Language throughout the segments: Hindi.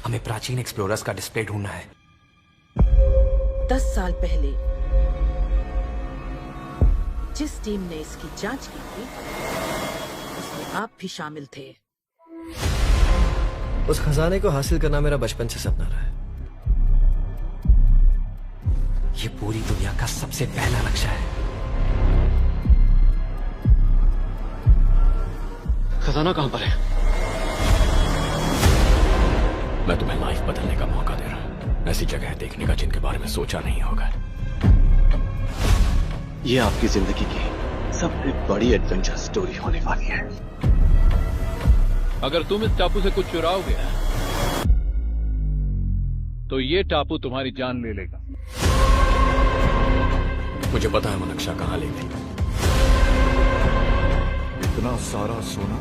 हमें प्राचीन एक्सप्लोरर्स का डिस्प्ले ढूंढना है। 10 साल पहले जिस टीम ने इसकी जांच की थी उसमें आप भी शामिल थे। उस खजाने को हासिल करना मेरा बचपन से सपना रहा है। ये पूरी दुनिया का सबसे पहला लक्ष्य है। खजाना कहां पर है? मैं तुम्हें लाइफ बदलने का मौका दे रहा हूं, ऐसी जगह देखने का जिनके बारे में सोचा नहीं होगा। ये आपकी जिंदगी की सबसे बड़ी एडवेंचर स्टोरी होने वाली है। अगर तुम इस टापू से कुछ चुराओगे तो ये टापू तुम्हारी जान ले लेगा। मुझे पता है वो नक्शा कहां ले थी। इतना सारा सोना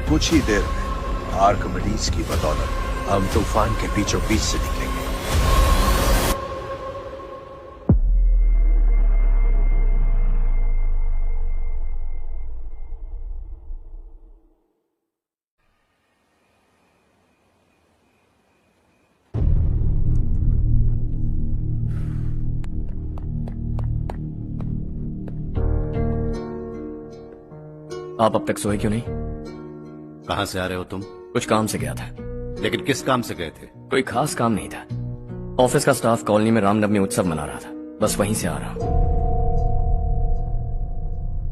कुछ ही देर में आर्किमिडीज की बदौलत हम तूफान के बीचों बीच से निकलेंगे। आप अब तक सोए क्यों नहीं? कहां से आ रहे हो तुम? कुछ काम से गया था। लेकिन किस काम से गए थे? कोई खास काम नहीं था। ऑफिस का स्टाफ कॉलोनी में रामनवमी उत्सव मना रहा था, बस वहीं से आ रहा हूं।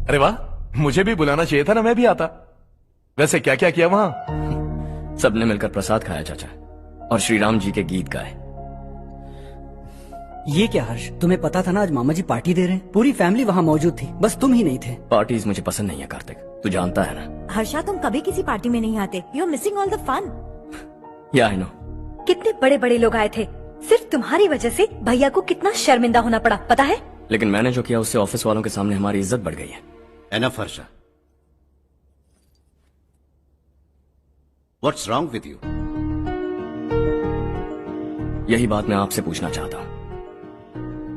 अरे वाह, मुझे भी बुलाना चाहिए था ना, मैं भी आता। वैसे क्या क्या किया वहां? सबने मिलकर प्रसाद खाया चाचा, और श्री राम जी के गीत गाए। ये क्या हर्ष, तुम्हें पता था ना आज मामा जी पार्टी दे रहे हैं? पूरी फैमिली वहाँ मौजूद थी, बस तुम ही नहीं थे। पार्टीज मुझे पसंद नहीं है कार्तिक, तू जानता है ना। हर्षा, तुम कभी किसी पार्टी में नहीं आते। You are missing all the fun. Yeah I no. कितने बड़े बड़े लोग आए थे, सिर्फ तुम्हारी वजह से भैया को कितना शर्मिंदा होना पड़ा, पता है? लेकिन मैंने जो किया उससे ऑफिस वालों के सामने हमारी इज्जत बढ़ गई है। Enough Harsha, what's wrong with you? यही बात मैं आपसे पूछना चाहता हूँ।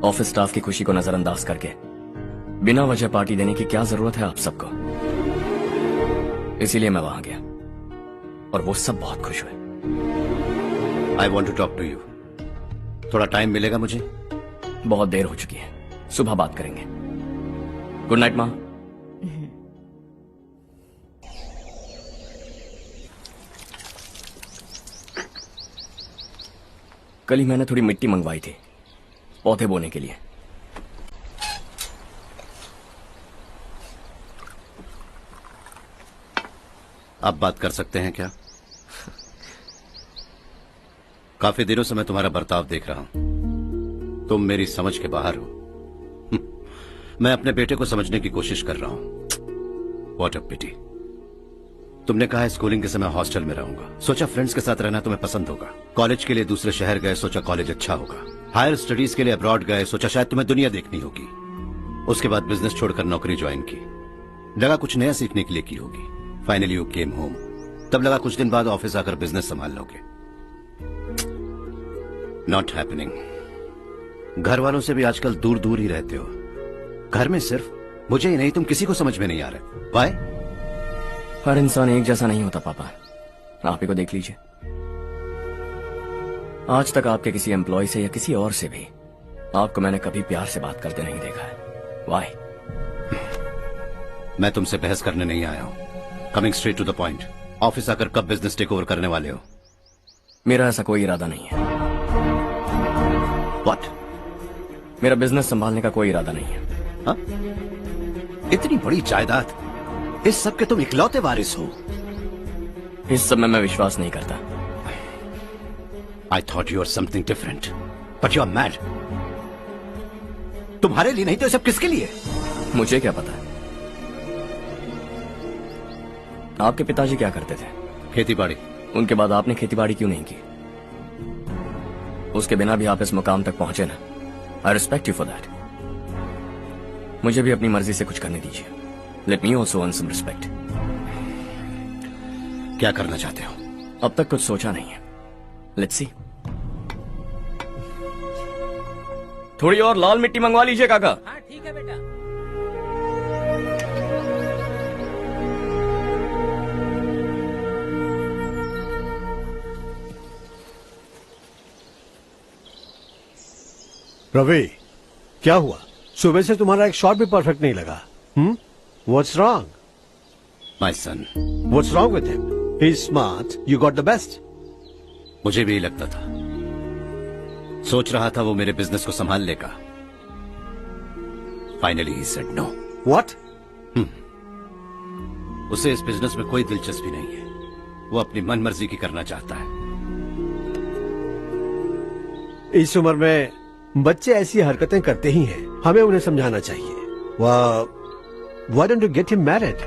ऑफिस स्टाफ की खुशी को नजरअंदाज करके बिना वजह पार्टी देने की क्या जरूरत है आप सबको? इसीलिए मैं वहां गया और वो सब बहुत खुश हुए। I want to talk to you. थोड़ा टाइम मिलेगा मुझे? बहुत देर हो चुकी है, सुबह बात करेंगे। गुड नाइट माँ। कल ही मैंने थोड़ी मिट्टी मंगवाई थी पौधे बोने के लिए। आप बात कर सकते हैं क्या? काफी दिनों से मैं तुम्हारा बर्ताव देख रहा हूं। तुम मेरी समझ के बाहर हो। मैं अपने बेटे को समझने की कोशिश कर रहा हूं। व्हाट अ पिटी। तुमने कहा स्कूलिंग के समय हॉस्टल में रहूंगा, सोचा फ्रेंड्स के साथ रहना तुम्हें पसंद होगा। कॉलेज के लिए दूसरे शहर गए, सोचा कॉलेज अच्छा होगा। हायर स्टडीज के लिए अब्रॉड गए, सोचा शायद तुम्हें दुनिया देखनी होगी। उसके बाद बिजनेस छोड़कर नौकरी ज्वाइन की, लगा कुछ नया सीखने के लिए की होगी। Finally you came home. तब लगा कुछ दिन बाद ऑफिस आकर बिजनेस संभाल लोगे। Not happening. घर वालों से भी आजकल दूर दूर ही रहते हो। घर में सिर्फ मुझे ही नहीं, तुम किसी को समझ में नहीं आ रहे। वाई? हर इंसान एक जैसा नहीं होता पापा, आप ही को देख लीजिए। आज तक आपके किसी एम्प्लॉय से या किसी और से भी आपको मैंने कभी प्यार से बात करते नहीं देखा है। वाई? मैं तुमसे बहस करने नहीं आया हूं। Coming straight to the point. Office आकर कब बिजनेस टेक ओवर करने वाले हो? मेरा ऐसा कोई इरादा नहीं है। व्हाट? मेरा बिजनेस संभालने का कोई इरादा नहीं है। हा? इतनी बड़ी जायदाद, इस सब के तुम इकलौते वारिस हो। इस सब में मैं विश्वास नहीं करता। I thought you were something different, but you are mad. तुम्हारे लिए नहीं तो सब किसके लिए? मुझे क्या पता। आपके पिताजी क्या करते थे? खेतीबाड़ी। उनके बाद आपने खेतीबाड़ी क्यों नहीं की? उसके बिना भी आप इस मुकाम तक पहुंचे ना। I respect you for that. मुझे भी अपनी मर्जी से कुछ करने दीजिए। Let me also earn some respect. क्या करना चाहते हो? अब तक कुछ सोचा नहीं है। Let's see. थोड़ी और लाल मिट्टी मंगवा लीजिए काका। हाँ ठीक है बेटा। रवि, क्या हुआ? सुबह से तुम्हारा एक शॉट भी परफेक्ट नहीं लगा। What's wrong? My son. What's wrong with him? He's smart. You got the best. मुझे भी लगता था, सोच रहा था वो मेरे बिजनेस को संभाल लेगा। Finally he said no. What? उसे इस बिजनेस में कोई दिलचस्पी नहीं है। वो अपनी मनमर्जी की करना चाहता है। इस उम्र में बच्चे ऐसी हरकतें करते ही हैं। हमें उन्हें समझाना चाहिए। Why don't you get him married?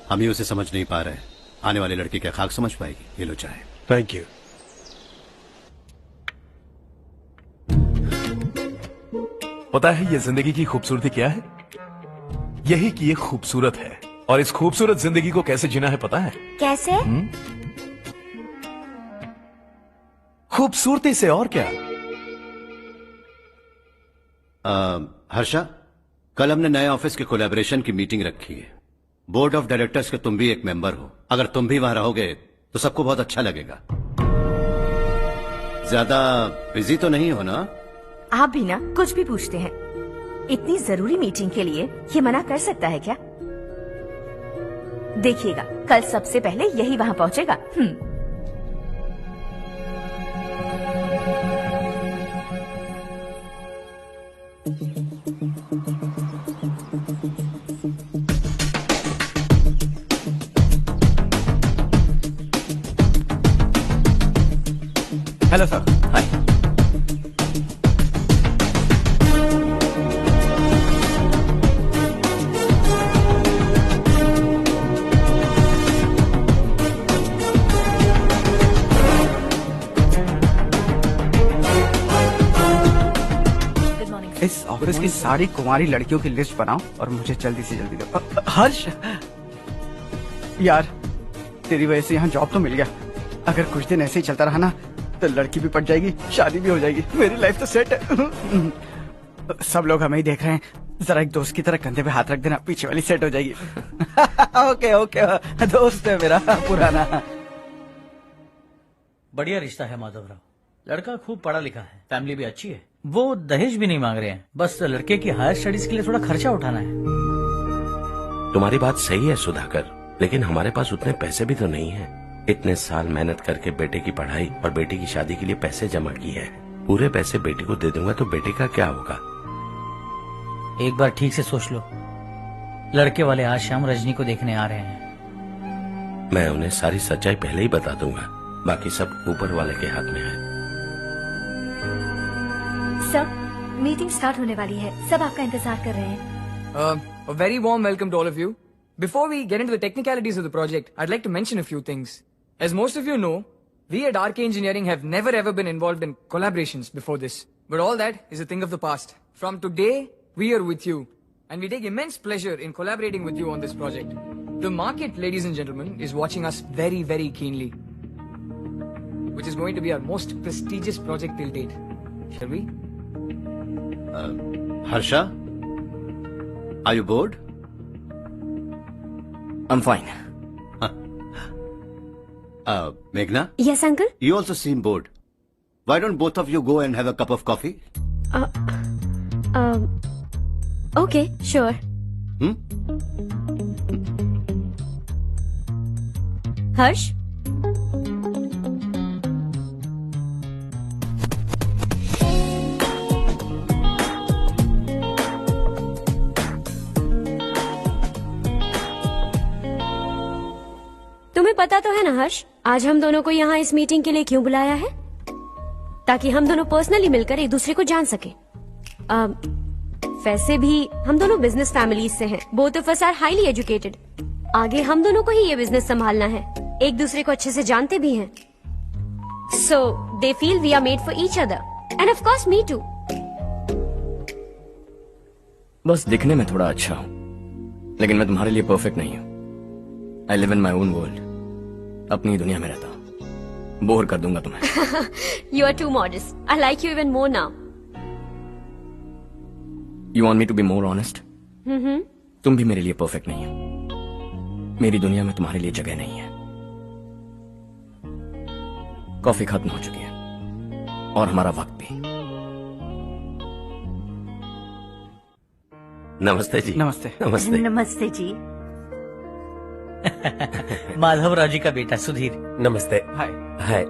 हम ही उसे समझ नहीं पा रहे। आने वाली लड़की क्या खाक समझ पाएगी? ये लो चाहे। Thank you. पता है ये जिंदगी की खूबसूरती क्या है? यही कि ये खूबसूरत है, और इस खूबसूरत जिंदगी को कैसे जीना है पता है? कैसे? खूबसूरती से, और क्या। हर्षा, कल हमने नए ऑफिस के कोलैबोरेशन की मीटिंग रखी है। बोर्ड ऑफ डायरेक्टर्स के तुम भी एक मेंबर हो। अगर तुम भी वहां रहोगे तो सबको बहुत अच्छा लगेगा। ज्यादा बिजी तो नहीं हो ना? आप भी ना कुछ भी पूछते हैं। इतनी जरूरी मीटिंग के लिए ये मना कर सकता है क्या? देखिएगा, कल सबसे पहले यही वहां पहुंचेगा। Hello sir. हाय। इस ऑफिस की सारी कुंवारी लड़कियों की लिस्ट बनाओ और मुझे जल्दी से जल्दी दो। हर्ष, यार तेरी वजह से यहाँ जॉब तो मिल गया। अगर कुछ दिन ऐसे ही चलता रहा ना तो लड़की भी पट जाएगी, शादी भी हो जाएगी, मेरी लाइफ तो सेट है। सब लोग हमें ही देख रहे हैं, जरा एक दोस्त की तरह कंधे पे हाथ रख देना, पीछे वाली सेट हो जाएगी। ओके ओके, दोस्त है मेरा पुराना। बढ़िया रिश्ता है माधव राव। लड़का खूब पढ़ा लिखा है, फैमिली भी अच्छी है। वो दहेज भी नहीं मांग रहे हैं, बस लड़के की हायर स्टडीज के लिए थोड़ा खर्चा उठाना है। तुम्हारी बात सही है सुधाकर, लेकिन हमारे पास उतने पैसे भी तो नहीं है। इतने साल मेहनत करके बेटे की पढ़ाई और बेटी की शादी के लिए पैसे जमा किए हैं। पूरे पैसे बेटी को दे दूंगा तो बेटे का क्या होगा? एक बार ठीक से सोच लो। लड़के वाले आज शाम रजनी को देखने आ रहे हैं। मैं उन्हें सारी सच्चाई पहले ही बता दूंगा, बाकी सब ऊपर वाले के हाथ में है। सर, मीटिंग स्टार्ट होने वाली है। सब आपका इंतजार कर रहे हैं। A very warm welcome to all of you. Before we get into the technicalities of the project, I'd like to mention a few things. As most of you know, we at RK Engineering have never ever been involved in collaborations before this. But all that is a thing of the past. From today, we are with you. And we take immense pleasure in collaborating with you on this project. The market, ladies and gentlemen, is watching us very, very keenly. Which is going to be our most prestigious project till date. Shall we? Harsha, are you bored? I'm fine. Meghna? Yes, uncle? You also seem bored. Why don't both of you go and have a cup of coffee? Okay, sure. Harsh? तुम्हें पता तो है ना हर्ष, आज हम दोनों को यहाँ इस मीटिंग के लिए क्यों बुलाया है? ताकि हम दोनों पर्सनली मिलकर एक दूसरे को जान सके। वैसे भी हम दोनों बिजनेस फैमिलीज से हैं। Both of us are highly educated. आगे हम दोनों को ही ये बिजनेस संभालना है। एक दूसरे को अच्छे से जानते भी हैं। So they feel we are made for each other and of course me too. बस दिखने में थोड़ा अच्छा हूँ, लेकिन मैं तुम्हारे लिए परफेक्ट नहीं हूँ। I live in my own world. अपनी दुनिया में रहता हूँ। बोर कर दूंगा तुम्हें। You are too modest. I like you even more now. You want me to be more honest? तुम भी मेरे लिए परफेक्ट नहीं हो। मेरी दुनिया में तुम्हारे लिए जगह नहीं है। कॉफी खत्म हो चुकी है और हमारा वक्त भी। नमस्ते जी। नमस्ते। नमस्ते। नमस्ते जी। माधवराव जी का बेटा सुधीर। नमस्ते। हाय। हाय।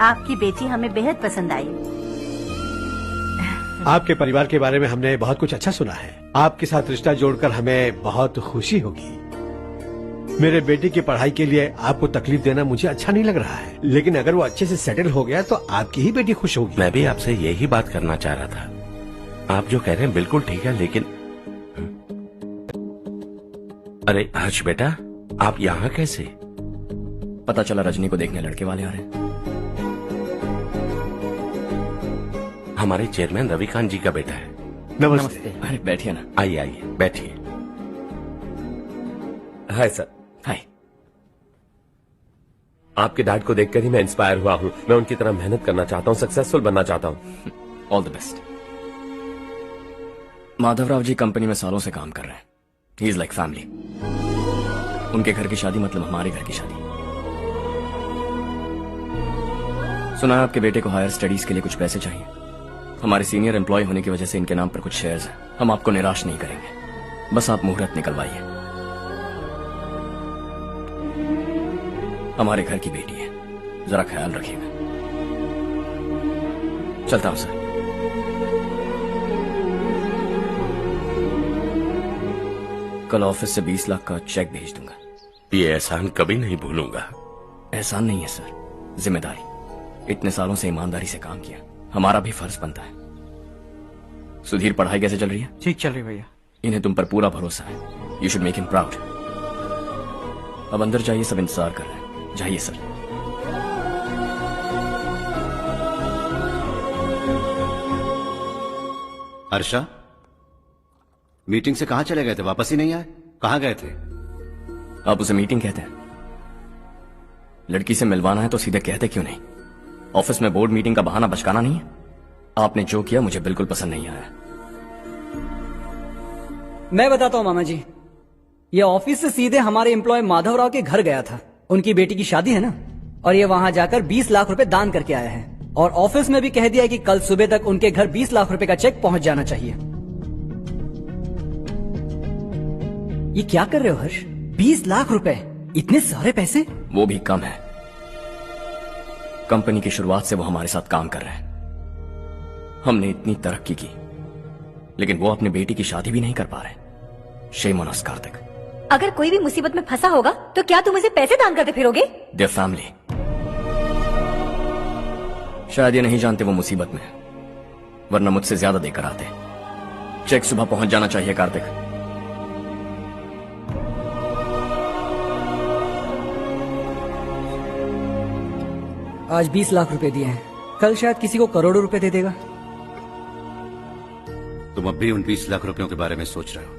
आपकी बेटी हमें बेहद पसंद आई। आपके परिवार के बारे में हमने बहुत कुछ अच्छा सुना है। आपके साथ रिश्ता जोड़कर हमें बहुत खुशी होगी। मेरे बेटे की पढ़ाई के लिए आपको तकलीफ देना मुझे अच्छा नहीं लग रहा है, लेकिन अगर वो अच्छे से सेटल हो गया तो आपकी ही बेटी खुश होगी। मैं भी आपसे यही बात करना चाह रहा था। आप जो कह रहे हैं बिल्कुल ठीक है, लेकिन अरे हर्ष बेटा, आप यहाँ कैसे? पता चला रजनी को देखने लड़के वाले आ रहे हैं। हमारे चेयरमैन रविकांत जी का बेटा है। नमस्ते। अरे बैठिए ना। आइए आइए बैठिए। Hi sir. हाय। आपके डैड को देखकर ही मैं इंस्पायर हुआ हूँ। मैं उनकी तरह मेहनत करना चाहता हूँ, सक्सेसफुल बनना चाहता हूँ। All the best. Madhavrao ji company में सालों से काम कर रहे हैं। He is like family. उनके घर की शादी मतलब हमारे घर की शादी। सुना है आपके बेटे को हायर स्टडीज के लिए कुछ पैसे चाहिए। हमारे सीनियर एम्प्लॉय होने की वजह से इनके नाम पर कुछ शेयर्स हैं। हम आपको निराश नहीं करेंगे, बस आप मुहूर्त निकलवाइए। हमारे घर की बेटी है, जरा ख्याल रखिएगा। चलता हूं सर। कल ऑफिस से 20 लाख का चेक भेज दूंगा। ये एहसान कभी नहीं भूलूंगा। एहसान नहीं है सर, जिम्मेदारी। इतने सालों से ईमानदारी से काम किया, हमारा भी फर्ज बनता है। सुधीर, पढ़ाई कैसे चल रही है? ठीक चल रही भैया। इन्हें तुम पर पूरा भरोसा है। You should make him proud. अब अंदर जाइए, सब इंतजार कर रहे हैं। जाइए सर। हर्षा, मीटिंग से कहां चले गए थे? वापस ही नहीं आए? कहां गए थे? आप उसे मीटिंग कहते हैं? लड़की से मिलवाना है तो सीधे कहते क्यों नहीं? ऑफिस में बोर्ड मीटिंग का बहाना बचकाना नहीं है। आपने जो किया मुझे बिल्कुल पसंद नहीं आया। मैं बताता हूँ मामा जी, ये ऑफिस से सीधे हमारे एम्प्लॉय माधवराव के घर गया था। उनकी बेटी की शादी है ना, और ये वहां जाकर 20 लाख रुपए दान करके आया है। और ऑफिस में भी कह दिया कि कल सुबह तक उनके घर 20 लाख रुपए का चेक पहुंच जाना चाहिए। ये क्या कर रहे हो हर्ष? 20 लाख रुपए, इतने सारे पैसे? वो भी कम है। कंपनी की शुरुआत से वो हमारे साथ काम कर रहे हैं। हमने इतनी तरक्की की, लेकिन वो अपनी बेटी की शादी भी नहीं कर पा रहे। Shame on us Kartik. अगर कोई भी मुसीबत में फंसा होगा तो क्या तुम उसे पैसे दान करते फिरोगे? Their family. शायद ये नहीं जानते वो मुसीबत में है, वरना मुझसे ज्यादा देकर आते। चेक सुबह पहुंच जाना चाहिए कार्तिक। आज 20 लाख रुपए दिए हैं, कल शायद किसी को करोड़ों रुपए दे देगा। तुम अब भी उन 20 लाख रुपयों के बारे में सोच रहे हो,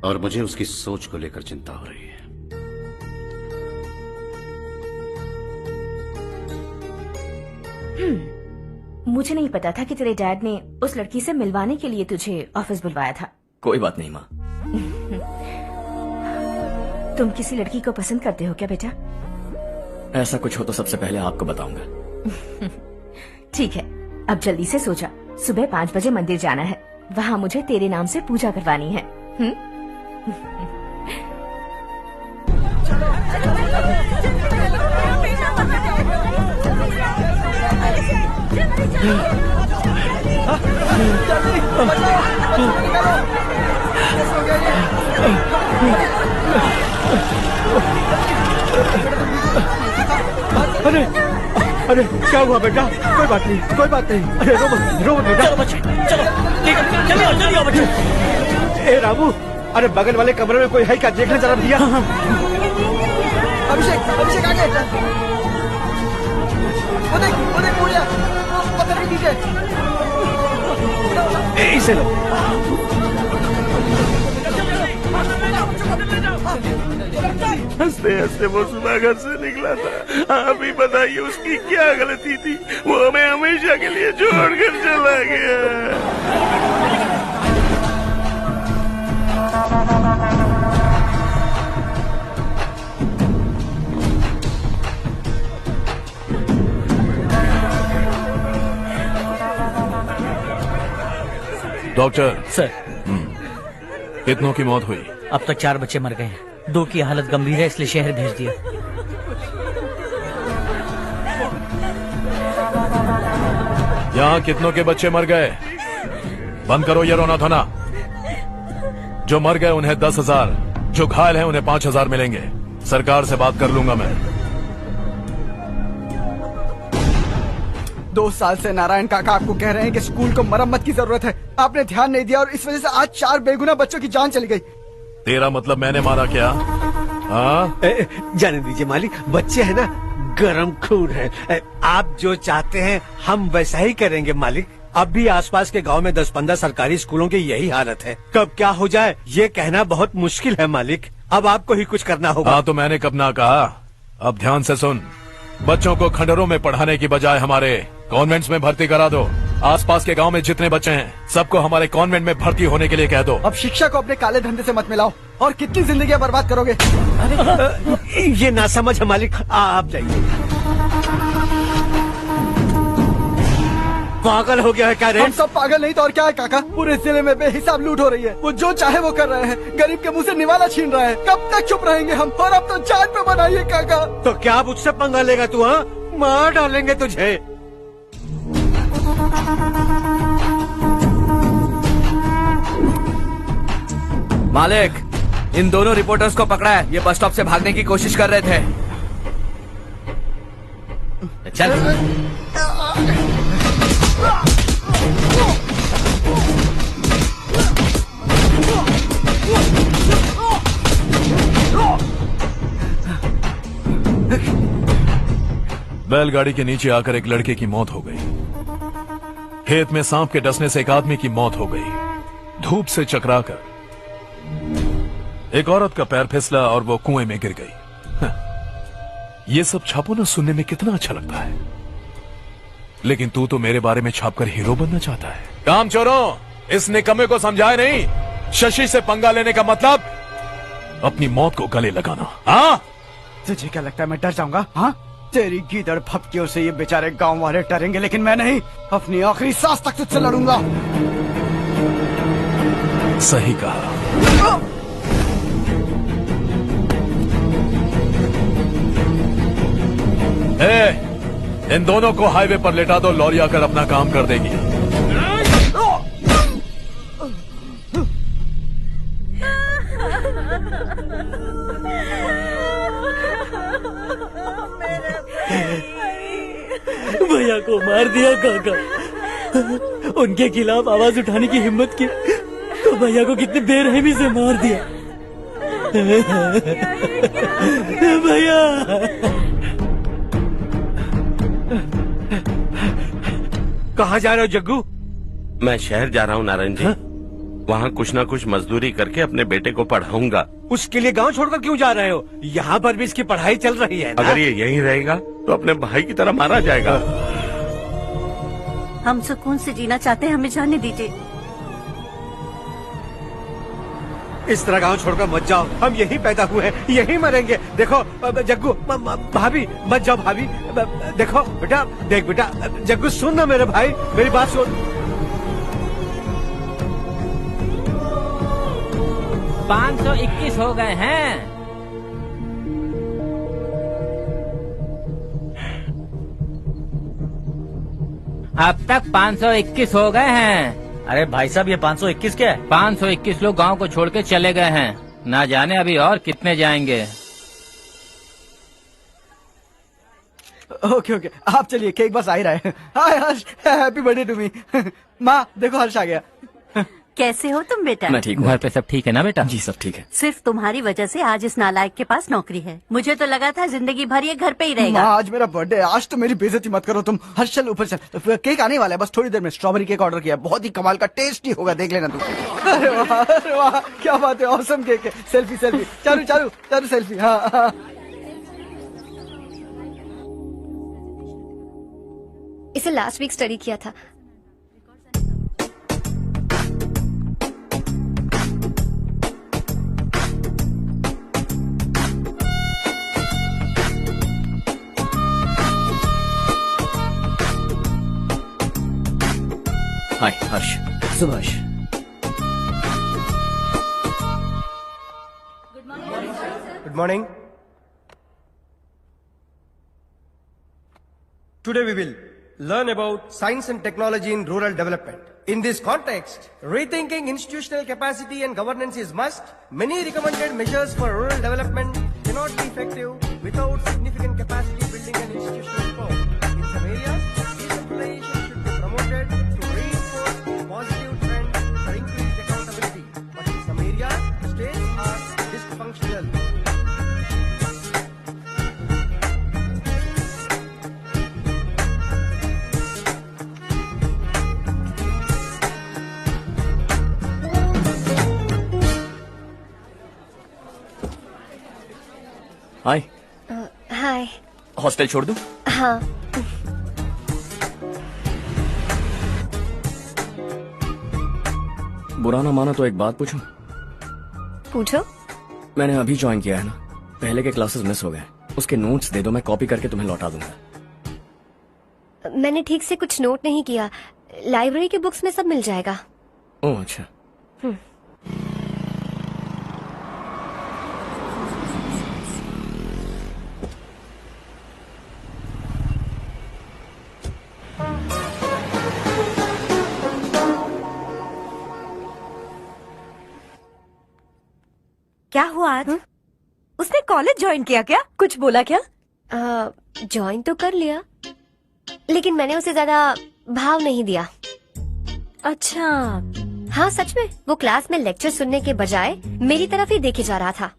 और मुझे उसकी सोच को लेकर चिंता हो रही है। मुझे नहीं पता था कि तेरे डैड ने उस लड़की से मिलवाने के लिए तुझे ऑफिस बुलवाया था। कोई बात नहीं माँ। तुम किसी लड़की को पसंद करते हो क्या बेटा? ऐसा कुछ हो तो सबसे पहले आपको बताऊंगा। ठीक है, अब जल्दी से सो जा। सुबह 5 बजे मंदिर जाना है, वहाँ मुझे तेरे नाम से पूजा करवानी है। अरे अरे क्या हुआ बेटा? कोई बात नहीं, कोई बात नहीं। अरे रो मत बेटा। चलो बच्चे, चलो जल्दी आओ बच्चे। ए रामू, अरे बगल वाले कमरे में कोई है क्या? देखने जरा भैया। अभिषेक, अभिषेक आगे। वो देख पूजा, वो पत्थर के नीचे। इसे लो। हंसते हंसते वो सुबह घर से निकला था। आप ही बताइए उसकी क्या गलती थी, वो हमें हमेशा के लिए छोड़कर चला गया। डॉक्टर सर, कितनों की मौत हुई? अब तक 4 बच्चे मर गए हैं, 2 की हालत गंभीर है, इसलिए शहर भेज दिया। यहाँ कितनों के बच्चे मर गए? बंद करो ये रोना धोना। जो मर गए उन्हें 10,000, जो घायल हैं उन्हें 5,000 मिलेंगे। सरकार से बात कर लूंगा मैं। 2 साल से नारायण काका आपको कह रहे हैं कि स्कूल को मरम्मत की जरूरत है। आपने ध्यान नहीं दिया और इस वजह से आज 4 बेगुनाह बच्चों की जान चली गई। तेरा मतलब मैंने मारा क्या? हाँ, जाने दीजिए मालिक, बच्चे हैं ना, गरम खून है। आप जो चाहते हैं हम वैसा ही करेंगे मालिक। अब भी आसपास के गांव में 10-15 सरकारी स्कूलों की यही हालत है। कब क्या हो जाए ये कहना बहुत मुश्किल है मालिक। अब आपको ही कुछ करना होगा। हाँ तो मैंने कब ना कहा। अब ध्यान से सुन, बच्चों को खंडरों में पढ़ाने की बजाय हमारे कॉन्वेंट्स में भर्ती करा दो। आसपास के गांव में जितने बच्चे हैं सबको हमारे कॉन्वेंट में भर्ती होने के लिए कह दो। अब शिक्षा को अपने काले धंधे से मत मिलाओ। और कितनी जिंदगियां बर्बाद करोगे? ये ना समझ है मालिक, आप जाइए। पागल हो गया है क्या रे? हम सब पागल नहीं तो और क्या है काका। पूरे जिले में बेहिसाब लूट हो रही है। वो जो चाहे वो कर रहे हैं, गरीब के मुंह से निवाला छीन रहा है। कब तक चुप रहेंगे हम? और अब तो जान पे बनाइए काका। तो क्या मुझसे पंगा लेगा तू? हाँ, मार डालेंगे तुझे। मालिक, इन दोनों रिपोर्टर्स को पकड़ा है। ये बस स्टॉप से भागने की कोशिश कर रहे थे। चल। बैलगाड़ी के नीचे आकर एक लड़के की मौत हो गई। खेत में सांप के डसने से एक आदमी की मौत हो गई। धूप से चकराकर एक औरत का पैर फिसला और वो कुएं में गिर गई। ये सब छापो ना, सुनने में कितना अच्छा लगता है। लेकिन तू तो मेरे बारे में छापकर हीरो बनना चाहता है। काम चोरों, इस निकम्मे को समझाए नहीं। शशि से पंगा लेने का मतलब अपनी मौत को गले लगाना। हाँ, तुझे क्या लगता है मैं डर जाऊंगा? हाँ, तेरी गीदड़ फपकियों से ये बेचारे गांव वाले डरेंगे, लेकिन मैं नहीं। अपनी आखिरी सांस तक तुझसे लड़ूंगा। सही कहा। इन दोनों को हाईवे पर लेटा दो, लॉरी आकर अपना काम कर देगी। भैया को मार दिया काका। उनके खिलाफ आवाज उठाने की हिम्मत की तो भैया को कितनी बेरहमी से मार दिया। भैया कहाँ जा रहे हो जग्गू? मैं शहर जा रहा हूँ नारायण जी। वहाँ कुछ ना कुछ मजदूरी करके अपने बेटे को पढ़ाऊंगा। उसके लिए गांव छोड़कर क्यों जा रहे हो? यहाँ पर भी इसकी पढ़ाई चल रही है ना? अगर ये यहीं रहेगा तो अपने भाई की तरह मारा जाएगा। हम सुकून से जीना चाहते हैं, हमें जाने दीजिए। इस तरह गांव छोड़कर मत जाओ। हम यहीं पैदा हुए हैं, यहीं मरेंगे। देखो जग्गू, भाभी मत जाओ। भाभी देखो बेटा, देख बेटा, जग्गू सुन ना मेरे भाई, मेरी बात सुन। 521 हो गए हैं। अब तक 521 हो गए हैं। अरे भाई साहब, ये 521 क्या है? 521 लोग गांव को छोड़ के चले गए हैं। ना जाने अभी और कितने जाएंगे। ओके, आप चलिए, केक बस आ ही रहा है। हाय हर्ष, हैप्पी बर्थडे टू मी। माँ देखो, हर्ष आ गया। कैसे हो तुम बेटा? मैं ठीक हूँ। घर पे सब ठीक है ना बेटा? जी सब ठीक है। सिर्फ तुम्हारी वजह से आज इस नालायक के पास नौकरी है। मुझे तो लगा था जिंदगी भर ये घर पे ही रहेगा। माँ, आज मेरा बर्थडे है, आज तो मेरी बेइज्जती मत करो तुम। हर्ष चल ऊपर चल, केक आने वाला है, बस थोड़ी देर में। स्ट्रॉबेरी केक ऑर्डर किया, बहुत ही कमाल का टेस्टी होगा, देख लेना तुम। अरे वाह, क्या बात है, ऑसम केक है। Selfie selfie, Charu Charu Charu selfie. हाँ। इसे लास्ट वीक स्टडी किया था। हाय हर्ष। Subhash. Good morning. Today we will learn about science and technology in rural development. In this context, rethinking institutional capacity and governance is must. Many recommended measures for rural development cannot be effective without significant capacity building and institutional reform. In some areas, decentralization should be promoted to reinforce positive trends for increased accountability. But in some areas, states are dysfunctional. Hi. Hi. Hostel छोड़ दूं? हाँ। बुरा ना माना तो एक बात पूछूं? पूछो। मैंने अभी ज्वाइन किया है ना, पहले के क्लासेस मिस हो गए। उसके नोट्स दे दो, मैं कॉपी करके तुम्हें लौटा दूंगा। मैंने ठीक से कुछ नोट नहीं किया। लाइब्रेरी के बुक्स में सब मिल जाएगा। ओह अच्छा। क्या हुआ आज? उसने कॉलेज ज्वाइन किया क्या? कुछ बोला क्या? ज्वाइन तो कर लिया, लेकिन मैंने उसे ज्यादा भाव नहीं दिया। अच्छा। हाँ सच में, वो क्लास में लेक्चर सुनने के बजाय मेरी तरफ ही देखे जा रहा था।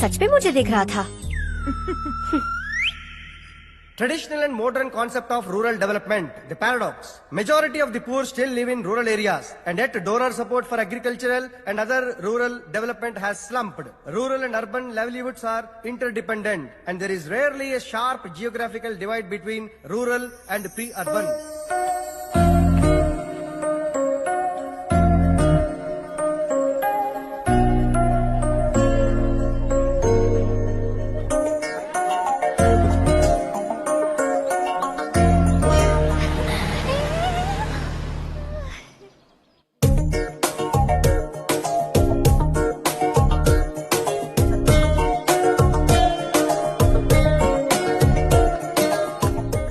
सच में मुझे देख रहा था। Traditional and modern concept of rural development, the paradox. Majority of the poor still live in rural areas, and yet donor support for agricultural and other rural development has slumped. Rural and urban livelihoods are interdependent, and there is rarely a sharp geographical divide between rural and pre-urban.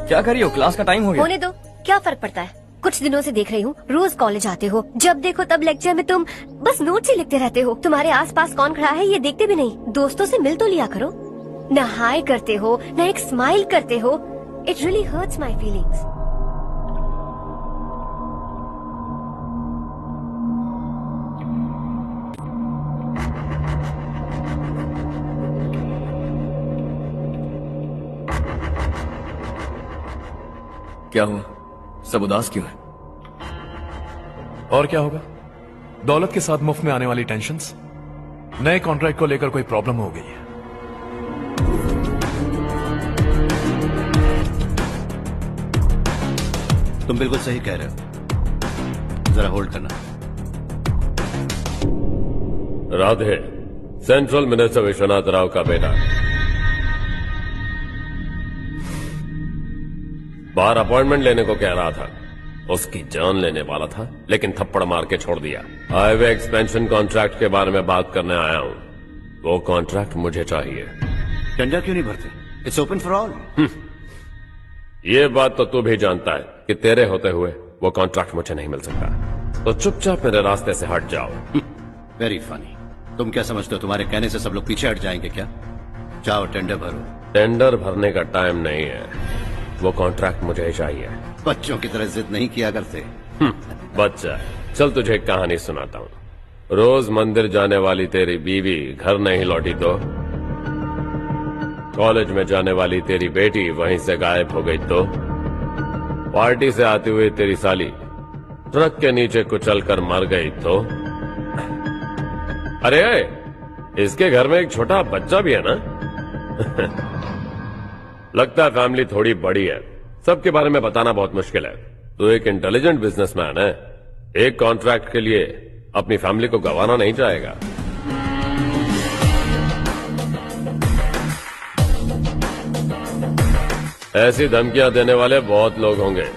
क्या कर रही हो? क्लास का टाइम हो गया। होने दो, क्या फर्क पड़ता है। कुछ दिनों से देख रही हूँ, रोज कॉलेज आते हो, जब देखो तब लेक्चर में तुम बस नोट्स ही लिखते रहते हो। तुम्हारे आसपास कौन खड़ा है ये देखते भी नहीं। दोस्तों से मिल तो लिया करो। न हाय करते हो, न एक स्माइल करते हो। It really hurts my feelings. क्या हुआ? सब उदास क्यों है? और क्या होगा? दौलत के साथ मुफ्त में आने वाली टेंशन्स। नए कॉन्ट्रैक्ट को लेकर कोई प्रॉब्लम हो गई है। तुम बिल्कुल सही कह रहे हो, जरा होल्ड करना। राधे सेंट्रल मिनिस्टर विश्वनाथ राव का बेटा बाहर अपॉइंटमेंट लेने को कह रहा था। उसकी जान लेने वाला था, लेकिन थप्पड़ मार के छोड़ दिया। हाईवे एक्सपेंशन कॉन्ट्रैक्ट के बारे में बात करने आया हूं। वो कॉन्ट्रैक्ट मुझे चाहिए। टेंडर क्यों नहीं भरते? It's open for all. ये बात तो तू भी जानता है कि तेरे होते हुए वो कॉन्ट्रैक्ट मुझे नहीं मिल सकता। तो चुपचाप मेरे रास्ते से हट जाओ। Very funny. तुम क्या समझते हो तुम्हारे कहने से सब लोग पीछे हट जाएंगे क्या? जाओ टेंडर भरो। टेंडर भरने का टाइम नहीं है, वो कॉन्ट्रैक्ट मुझे ही चाहिए। बच्चों की तरह जिद नहीं किया करते। बच्चा, चल तुझे एक कहानी सुनाता हूँ। रोज मंदिर जाने वाली तेरी बीवी घर नहीं लौटी तो, कॉलेज में जाने वाली तेरी बेटी वहीं से गायब हो गई तो, पार्टी से आती हुई तेरी साली ट्रक के नीचे कुचलकर मर गई तो, अरे इसके घर में एक छोटा बच्चा भी है ना। लगता है फैमिली थोड़ी बड़ी है, सबके बारे में बताना बहुत मुश्किल है। तू एक इंटेलिजेंट बिजनेसमैन है, एक कॉन्ट्रैक्ट के लिए अपनी फैमिली को गंवाना नहीं चाहेगा। ऐसी धमकियां देने वाले बहुत लोग होंगे,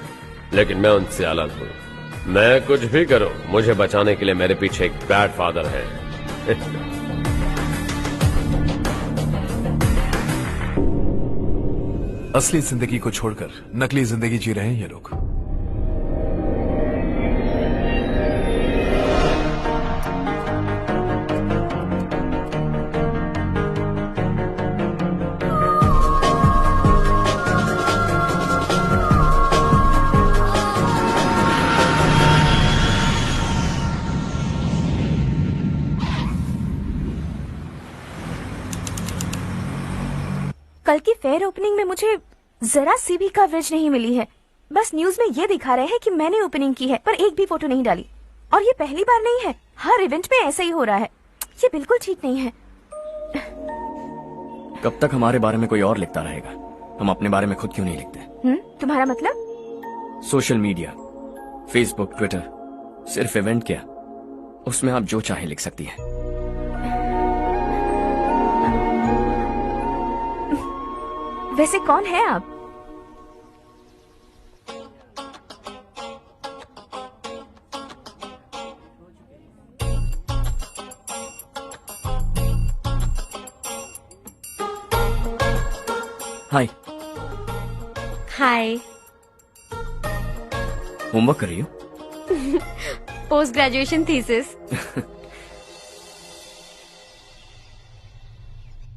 लेकिन मैं उनसे अलग हूं। मैं कुछ भी करूं, मुझे बचाने के लिए मेरे पीछे एक बैड फादर है। असली जिंदगी को छोड़कर नकली जिंदगी जी रहे हैं ये लोग। कल की फेयर ओपनिंग में मुझे जरा सी भी कवरेज नहीं मिली है। बस न्यूज में ये दिखा रहे हैं कि मैंने ओपनिंग की है, पर एक भी फोटो नहीं डाली। और ये पहली बार नहीं है, हर इवेंट में ऐसा ही हो रहा है। ये बिल्कुल ठीक नहीं है। कब तक हमारे बारे में कोई और लिखता रहेगा? हम अपने बारे में खुद क्यों नहीं लिखते? तुम्हारा मतलब? सोशल मीडिया, फेसबुक, ट्विटर, सिर्फ इवेंट क्या, उसमें आप जो चाहे लिख सकती हैं। वैसे कौन है आप? हाय। हाय। होमवर्क कर रही हो? Post graduation thesis.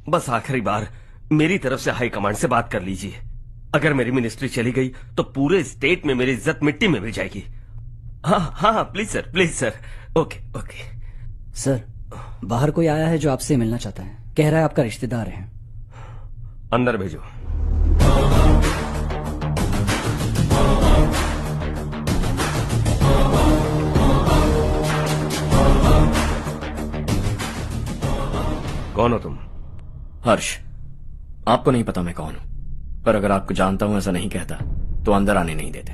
बस आखिरी बार मेरी तरफ से हाई कमांड से बात कर लीजिए। अगर मेरी मिनिस्ट्री चली गई तो पूरे स्टेट में मेरी इज्जत मिट्टी में मिल जाएगी। हाँ हाँ please sir, please sir. Okay okay sir, बाहर कोई आया है जो आपसे मिलना चाहता है। कह रहा है आपका रिश्तेदार है। अंदर भेजो। कौन हो तुम? हर्ष। आपको नहीं पता मैं कौन हूं, पर अगर आपको जानता हूं ऐसा नहीं कहता तो अंदर आने नहीं देते।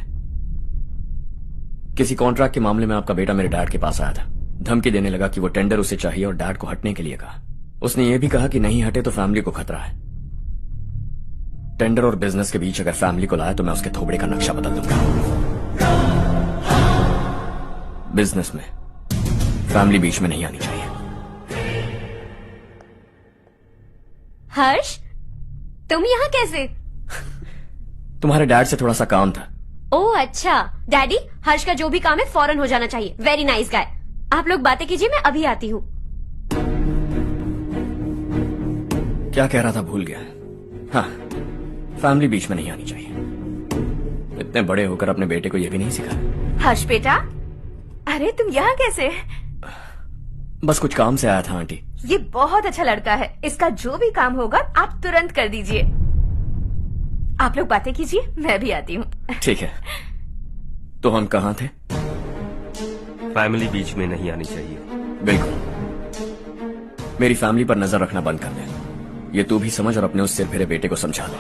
किसी कॉन्ट्रैक्ट के मामले में आपका बेटा मेरे डैड के पास आया था। धमकी देने लगा कि वो टेंडर उसे चाहिए और डैड को हटने के लिए कहा। उसने ये भी कहा कि नहीं हटे तो फैमिली को खतरा है। टेंडर और बिजनेस के बीच अगर फैमिली को लाया तो मैं उसके थोबड़े का नक्शा बदल दूंगा। बिजनेस में फैमिली बीच में नहीं आनी चाहिए। हर्ष, तुम यहाँ कैसे? तुम्हारे डैड से थोड़ा सा काम था। ओह अच्छा। डैडी, हर्ष का जो भी काम है फौरन हो जाना चाहिए। Very nice guy. आप लोग बातें कीजिए, मैं अभी आती हूँ। क्या कह रहा था भूल गया। हाँ, फैमिली बीच में नहीं आनी चाहिए। इतने बड़े होकर अपने बेटे को यह भी नहीं सिखाया। हर्ष बेटा, अरे तुम यहाँ कैसे? बस कुछ काम से आया था आंटी। ये बहुत अच्छा लड़का है। इसका जो भी काम होगा आप तुरंत कर दीजिए। आप लोग बातें कीजिए, मैं भी आती हूँ। ठीक है। तो हम कहाँ थे? फैमिली बीच में नहीं आनी चाहिए। बिल्कुल। मेरी फैमिली पर नजर रखना बंद कर दे। ये तू भी समझ और अपने उस सिर फिरे बेटे को समझा दे।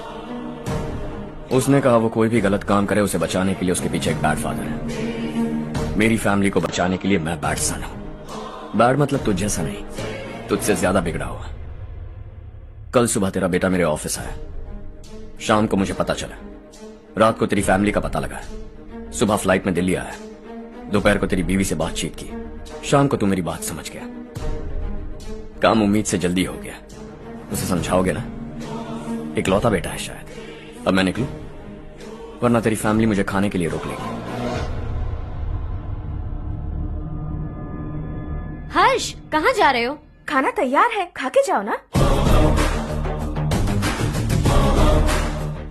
उसने कहा वो कोई भी गलत काम करे उसे बचाने के लिए उसके पीछे एक बैड फादर है। मेरी फैमिली को बचाने के लिए मैं बैड सन हूं। बैड मतलब तुझ जैसा नहीं, तुझसे ज्यादा बिगड़ा हुआ। कल सुबह तेरा बेटा मेरे ऑफिस आया। शाम को मुझे पता चला। रात को तेरी फैमिली का पता लगा। सुबह फ्लाइट में दिल्ली आया। दोपहर को तेरी बीवी से बातचीत की। शाम को तू मेरी बात समझ गया। काम उम्मीद से जल्दी हो गया। उसे समझाओगे ना? इकलौता बेटा है शायद। अब मैं निकलूं, वरना तेरी फैमिली मुझे खाने के लिए रोक लेगी। हर्ष, कहाँ जा रहे हो? खाना तैयार है, खा के जाओ ना।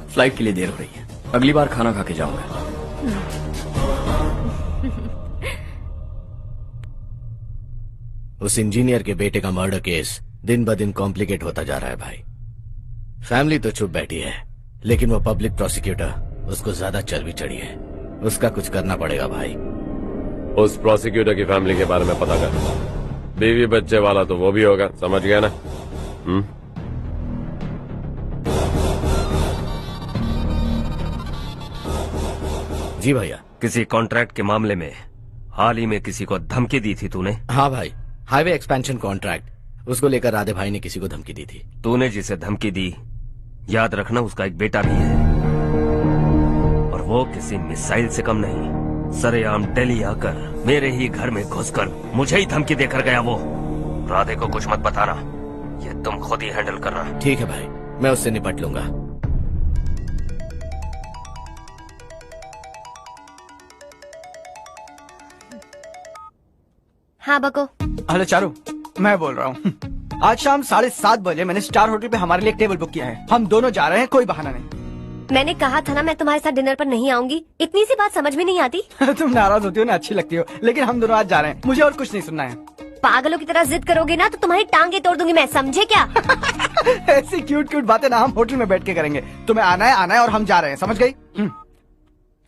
फ्लाइट के लिए देर हो रही है। अगली बार खाना खा के जाऊंगा। उस इंजीनियर के बेटे का मर्डर केस दिन ब दिन कॉम्प्लिकेट होता जा रहा है भाई। फैमिली तो चुप बैठी है, लेकिन वो पब्लिक प्रोसिक्यूटर उसको ज्यादा चर्बी चढ़ी है। उसका कुछ करना पड़ेगा भाई। उस प्रोसिक्यूटर की फैमिली के बारे में पता कर। बीवी बच्चे वाला तो वो भी होगा, समझ गया ना? जी भैया। किसी कॉन्ट्रैक्ट के मामले में हाल ही में किसी को धमकी दी थी तूने? हाँ भाई, हाईवे एक्सपेंशन कॉन्ट्रैक्ट, उसको लेकर राधे भाई ने किसी को धमकी दी थी। तूने जिसे धमकी दी, याद रखना उसका एक बेटा भी है, और वो किसी मिसाइल से कम नहीं। सरेआम दिल्ली आकर मेरे ही घर में घुसकर मुझे ही धमकी देकर गया वो। राधे को कुछ मत बताना, ये तुम खुद ही हैंडल करना। ठीक है भाई, मैं उससे निपट लूंगा। हाँ बको। हेलो चारू, मैं बोल रहा हूँ। आज शाम 7:30 बजे मैंने स्टार होटल पे हमारे लिए एक टेबल बुक किया है। हम दोनों जा रहे हैं, कोई बहाना नहीं। मैंने कहा था ना मैं तुम्हारे साथ डिनर पर नहीं आऊंगी। इतनी सी बात समझ में नहीं आती? तुम नाराज होती हो ना, अच्छी लगती हो, लेकिन हम दोनों आज जा रहे हैं। मुझे और कुछ नहीं सुनना है। पागलों की तरह जिद करोगे ना तो तुम्हारी टांगे तोड़ दूंगी मैं, समझे क्या? ऐसी क्यूट क्यूट बातें ना हम होटल में बैठ के करेंगे। तुम्हें आना है और हम जा रहे हैं, समझ गई?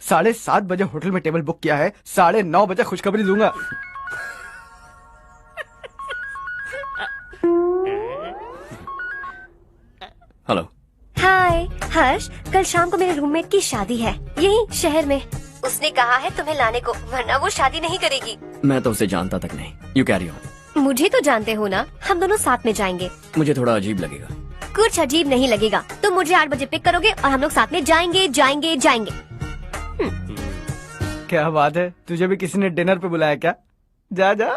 7:30 बजे होटल में टेबल बुक किया है, 9:30 बजे खुशखबरी दूंगा। हेलो। हाय हर्ष, कल शाम को मेरे रूममेट की शादी है यही शहर में। उसने कहा है तुम्हें लाने को, वरना वो शादी नहीं करेगी। मैं तो उसे जानता तक नहीं। You carry on. मुझे तो जानते हो ना, हम दोनों साथ में जाएंगे। मुझे थोड़ा अजीब लगेगा। कुछ अजीब नहीं लगेगा। तुम मुझे 8 बजे पिक करोगे और हम लोग साथ में जाएंगे जाएंगे जाएंगे। क्या बात है, तुझे भी किसी ने डिनर पे बुलाया क्या? जा जा।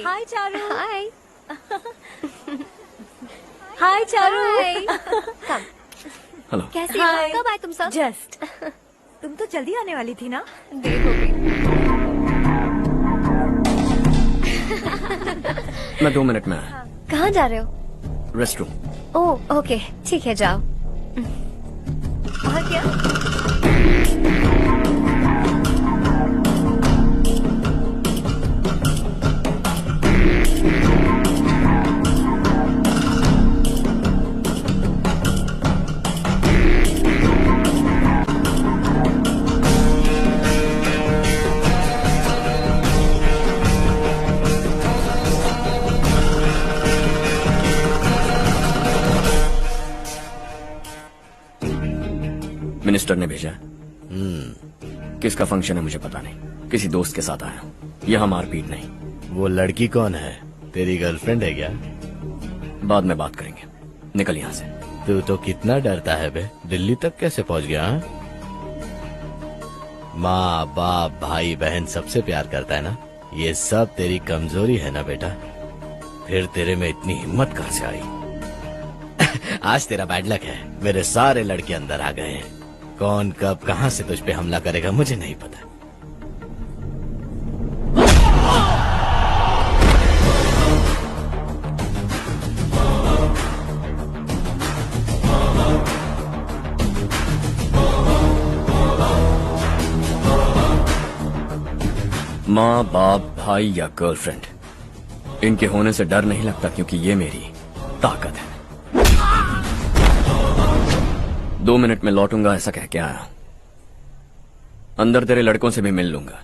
हाय चारू। हाय। हाय चारू। हेलो। कैसी हो? कब आए तुम सब? जस्ट। तुम तो जल्दी आने वाली थी ना? देर हो गई। मैं 2 मिनट में आया। कहाँ जा रहे हो? Rest room. ओह ओके, ठीक है जाओ। और क्या? मिनिस्टर ने भेजा। किसका फंक्शन है मुझे पता नहीं, किसी दोस्त के साथ आया हूँ। यहाँ मारपीट नहीं। वो लड़की कौन है? तेरी गर्लफ्रेंड है क्या? बाद में बात करेंगे, निकल यहाँ से। तू तो कितना डरता है बे, दिल्ली तक कैसे पहुँच गया? माँ बाप भाई बहन सबसे प्यार करता है ना, ये सब तेरी कमजोरी है ना बेटा। फिर तेरे में इतनी हिम्मत कहाँ से आई? आज तेरा बैड लक है, मेरे सारे लड़के अंदर आ गए हैं। कौन कब कहां से तुझ पे हमला करेगा मुझे नहीं पता। माँ बाप भाई या गर्लफ्रेंड, इनके होने से डर नहीं लगता, क्योंकि ये मेरी ताकत है। 2 मिनट में लौटूंगा ऐसा कह के आया। अंदर तेरे लड़कों से भी मिल लूंगा।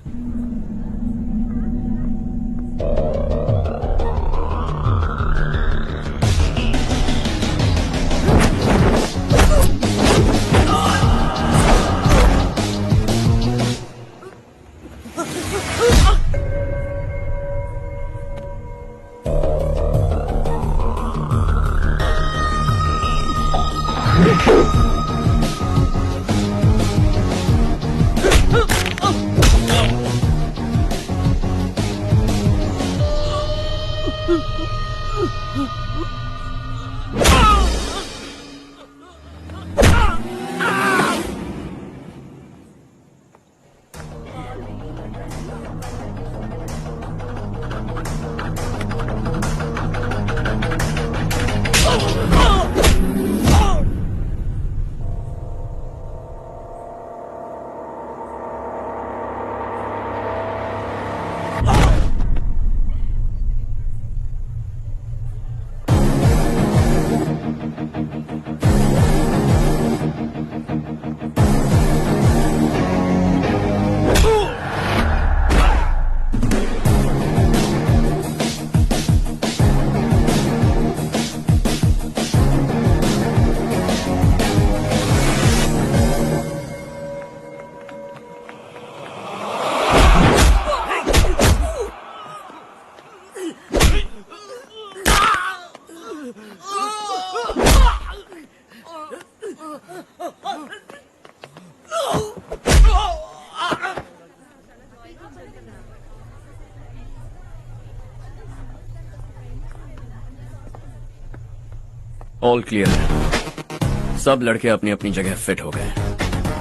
ऑल क्लियर है। सब लड़के अपनी अपनी जगह फिट हो गए।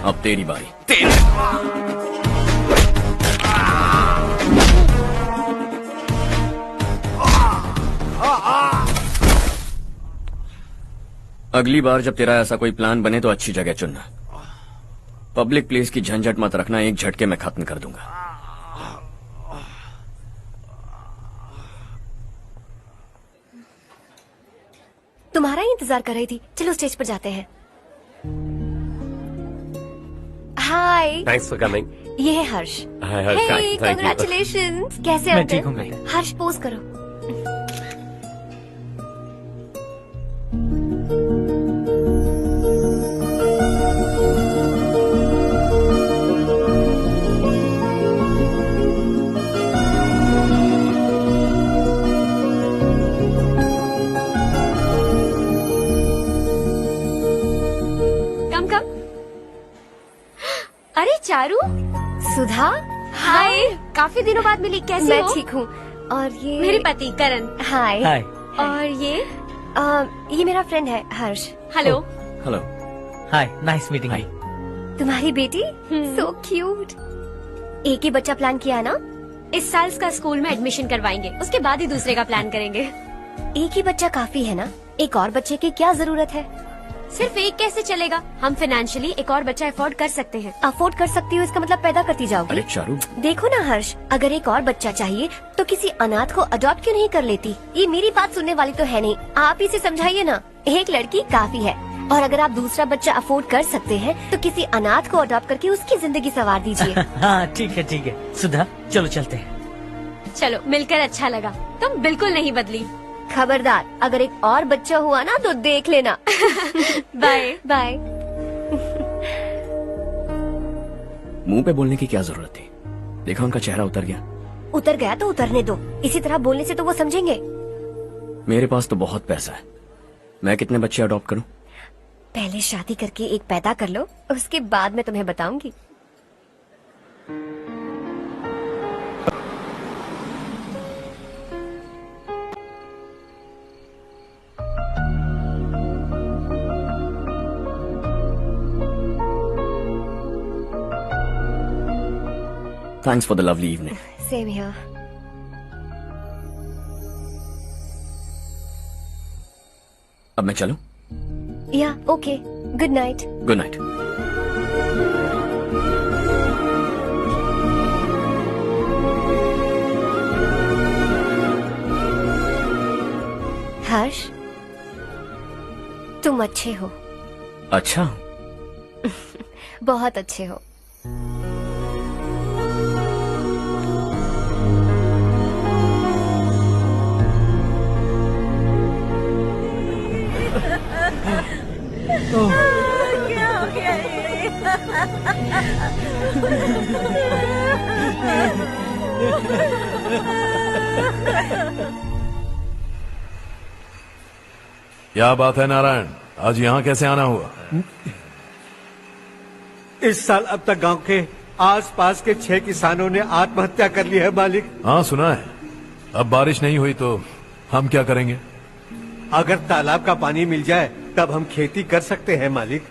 अब तेरी बारी। अगली बार जब तेरा ऐसा कोई प्लान बने तो अच्छी जगह चुनना। पब्लिक प्लेस की झंझट मत रखना, एक झटके में खत्म कर दूंगा। तुम्हारा ही इंतजार कर रही थी। चलो स्टेज पर जाते हैं। हाय। Thanks for coming. ये है Harsh. Hi Harsh, thank you. Congratulations. कैसे मैं हो ठीक तुम? हूँ। हर्ष पोज करो। अरे चारू, सुधा, हाय। काफी दिनों बाद मिली, कैसी हो? मैं ठीक हूँ। और ये मेरे पति करण। हाय। हाय। और ये मेरा फ्रेंड है Harsh. Hello. Hello. Hi, nice meeting you. तुम्हारी बेटी सो क्यूट। एक ही बच्चा प्लान किया है ना? इस साल इसका स्कूल में एडमिशन करवाएंगे, उसके बाद ही दूसरे का प्लान करेंगे। एक ही बच्चा काफी है ना? एक और बच्चे की क्या जरूरत है? सिर्फ एक कैसे चलेगा? हम फाइनेंशियली एक और बच्चा अफोर्ड कर सकते हैं। अफोर्ड कर सकती हो इसका मतलब पैदा करती जाओगी? अरे चारू, देखो ना हर्ष, अगर एक और बच्चा चाहिए तो किसी अनाथ को अडॉप्ट क्यों नहीं कर लेती? ये मेरी बात सुनने वाली तो है नहीं, आप इसे समझाइए ना। एक लड़की काफी है, और अगर आप दूसरा बच्चा अफोर्ड कर सकते हैं तो किसी अनाथ को अडॉप्ट करके उसकी जिंदगी संवार दीजिए। हाँ ठीक है ठीक है। सुधा चलो चलते हैं। चलो, मिलकर अच्छा लगा। तुम बिल्कुल नहीं बदली। खबरदार, अगर एक और बच्चा हुआ ना तो देख लेना। Bye bye. मुंह पे बोलने की क्या जरूरत थी? देखा उनका चेहरा उतर गया। उतर गया तो उतरने दो, इसी तरह बोलने से तो वो समझेंगे। मेरे पास तो बहुत पैसा है, मैं कितने बच्चे अडॉप्ट करूं? पहले शादी करके एक पैदा कर लो, उसके बाद मैं तुम्हें बताऊंगी। Thanks for the lovely evening. Same here. अब मैं चलूं? Yeah, okay. Good night. Good night. हर्ष, तुम अच्छे हो। अच्छा। बहुत अच्छे हो। क्या हो गया क्या बात है नारायण, आज यहाँ कैसे आना हुआ? इस साल अब तक गांव के आसपास के 6 किसानों ने आत्महत्या कर ली है मालिक। हाँ सुना है। अब बारिश नहीं हुई तो हम क्या करेंगे? अगर तालाब का पानी मिल जाए तब हम खेती कर सकते हैं मालिक।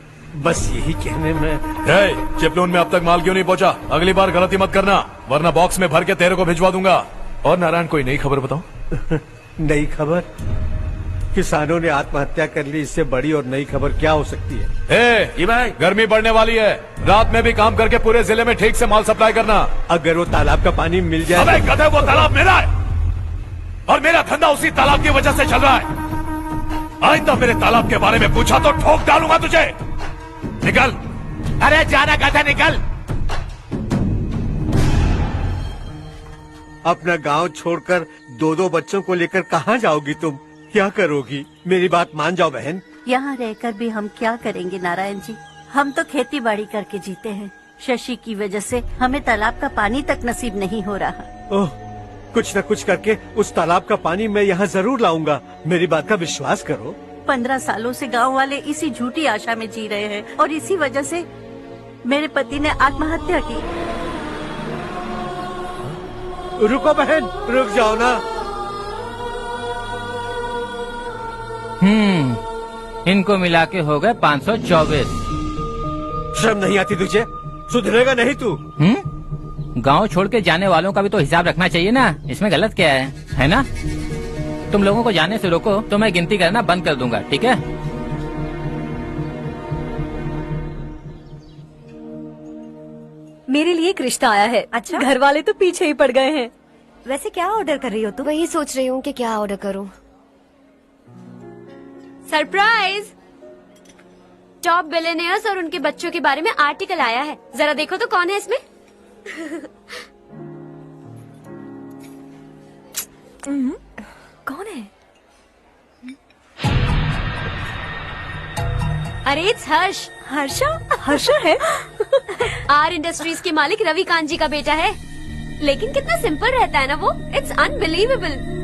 बस यही कहने में। चिपलून में अब तक माल क्यों नहीं पहुंचा? अगली बार गलती मत करना, वरना बॉक्स में भर के तेरे को भिजवा दूंगा। और नारायण, कोई नई खबर बताओ। नई खबर? किसानों ने आत्महत्या कर ली, इससे बड़ी और नई खबर क्या हो सकती है? ये भाई, गर्मी बढ़ने वाली है, रात में भी काम करके पूरे जिले में ठीक से माल सप्लाई करना। अगर वो तालाब का पानी मिल जाए। अबे गधे, वो तालाब मेरा है और मेरा धंधा उसी तालाब की वजह से चल रहा है। आइंदा मेरे तालाब के बारे में पूछा तो ठोक डालूंगा तुझे। निकल। अरे जाना गधा, निकल। अपना गांव छोड़कर 2-2 बच्चों को लेकर कहाँ जाओगी तुम? क्या करोगी? मेरी बात मान जाओ बहन। यहाँ रहकर भी हम क्या करेंगे नारायण जी? हम तो खेती बाड़ी करके जीते हैं। शशि की वजह से हमें तालाब का पानी तक नसीब नहीं हो रहा। ओह, कुछ न कुछ करके उस तालाब का पानी मैं यहाँ जरूर लाऊंगा। मेरी बात का विश्वास करो। 15 सालों से गांव वाले इसी झूठी आशा में जी रहे हैं और इसी वजह से मेरे पति ने आत्महत्या की। रुको बहन, रुक जाओ ना। इनको मिला के हो गए 524। शर्म नहीं आती तुझे? सुधरेगा नहीं तू? गांव छोड़ के जाने वालों का भी तो हिसाब रखना चाहिए ना। इसमें गलत क्या है ना? तुम लोगों को जाने से रोको तो मैं गिनती करना बंद कर दूंगा, ठीक है? मेरे लिए एक रिश्ता आया है। अच्छा? घर वाले तो पीछे ही पड़ गए हैं। वैसे क्या ऑर्डर कर रही हो तुम? वही सोच रही हूँ कि क्या ऑर्डर करूँ। सरप्राइज! टॉप बिलियनियर्स और उनके बच्चों के बारे में आर्टिकल आया है। जरा देखो तो कौन है इसमें। कौन है? अरे इट्स हर्ष। हर्षा है? आर इंडस्ट्रीज के मालिक रवि कांत जी का बेटा है। लेकिन कितना सिंपल रहता है ना वो। It's unbelievable.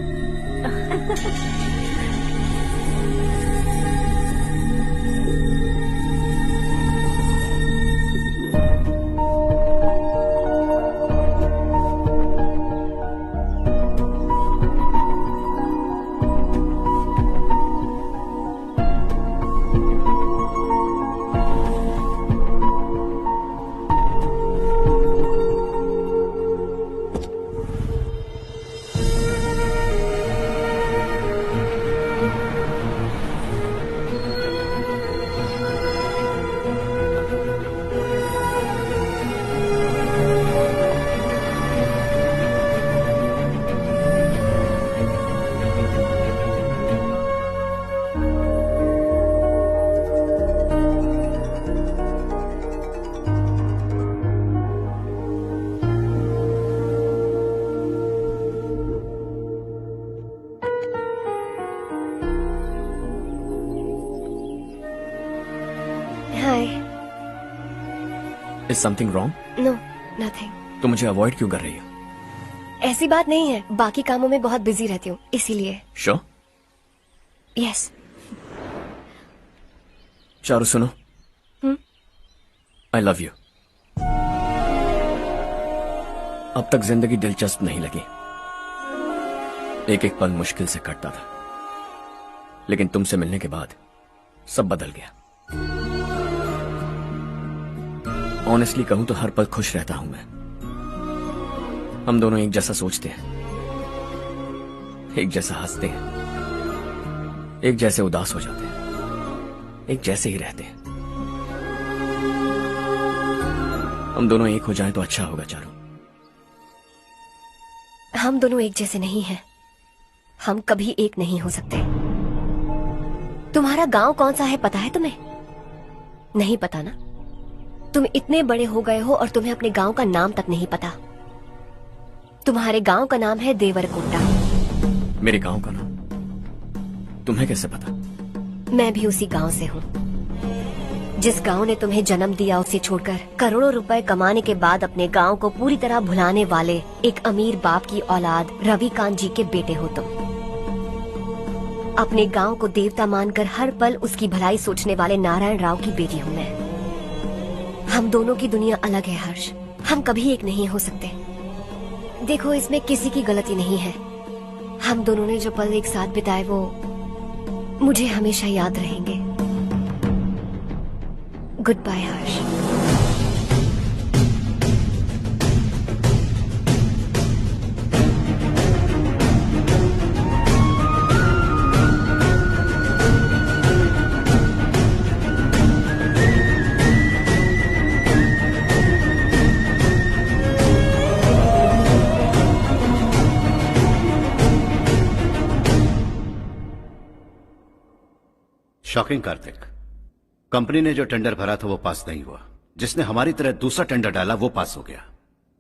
Is something wrong? No, nothing. तो मुझे अवॉइड क्यों कर रही हो? ऐसी बात नहीं है, बाकी कामों में बहुत बिजी रहती हूँ इसीलिए। Sure? यस। चारू सुनो। I love you. अब तक जिंदगी दिलचस्प नहीं लगी। एक एक पल मुश्किल से कटता था, लेकिन तुमसे मिलने के बाद सब बदल गया। ऑनेस्टली कहूं तो हर पल खुश रहता हूं मैं। हम दोनों एक जैसा सोचते हैं, एक जैसा हंसते हैं, एक जैसे उदास हो जाते हैं, एक जैसे ही रहते हैं। हम दोनों एक हो जाएं तो अच्छा होगा चारू। हम दोनों एक जैसे नहीं हैं। हम कभी एक नहीं हो सकते। तुम्हारा गांव कौन सा है पता है तुम्हें? नहीं पता ना? तुम इतने बड़े हो गए हो और तुम्हें अपने गांव का नाम तक नहीं पता। तुम्हारे गांव का नाम है देवरकोटा। मेरे गांव का नाम तुम्हें कैसे पता? मैं भी उसी गांव से हूँ। जिस गांव ने तुम्हें जन्म दिया उसे छोड़कर करोड़ों रुपए कमाने के बाद अपने गांव को पूरी तरह भुलाने वाले एक अमीर बाप की औलाद रवि कांत जी के बेटे हो तुम। अपने गांव को देवता मानकर हर पल उसकी भलाई सोचने वाले नारायण राव की बेटी हूँ मैं। हम दोनों की दुनिया अलग है हर्ष, हम कभी एक नहीं हो सकते। देखो इसमें किसी की गलती नहीं है। हम दोनों ने जो पल एक साथ बिताए वो मुझे हमेशा याद रहेंगे। गुड बाय हर्ष। शॉकिंग कार्तिक, कंपनी ने जो टेंडर भरा था वो पास नहीं हुआ। जिसने हमारी तरह दूसरा टेंडर डाला वो पास हो गया।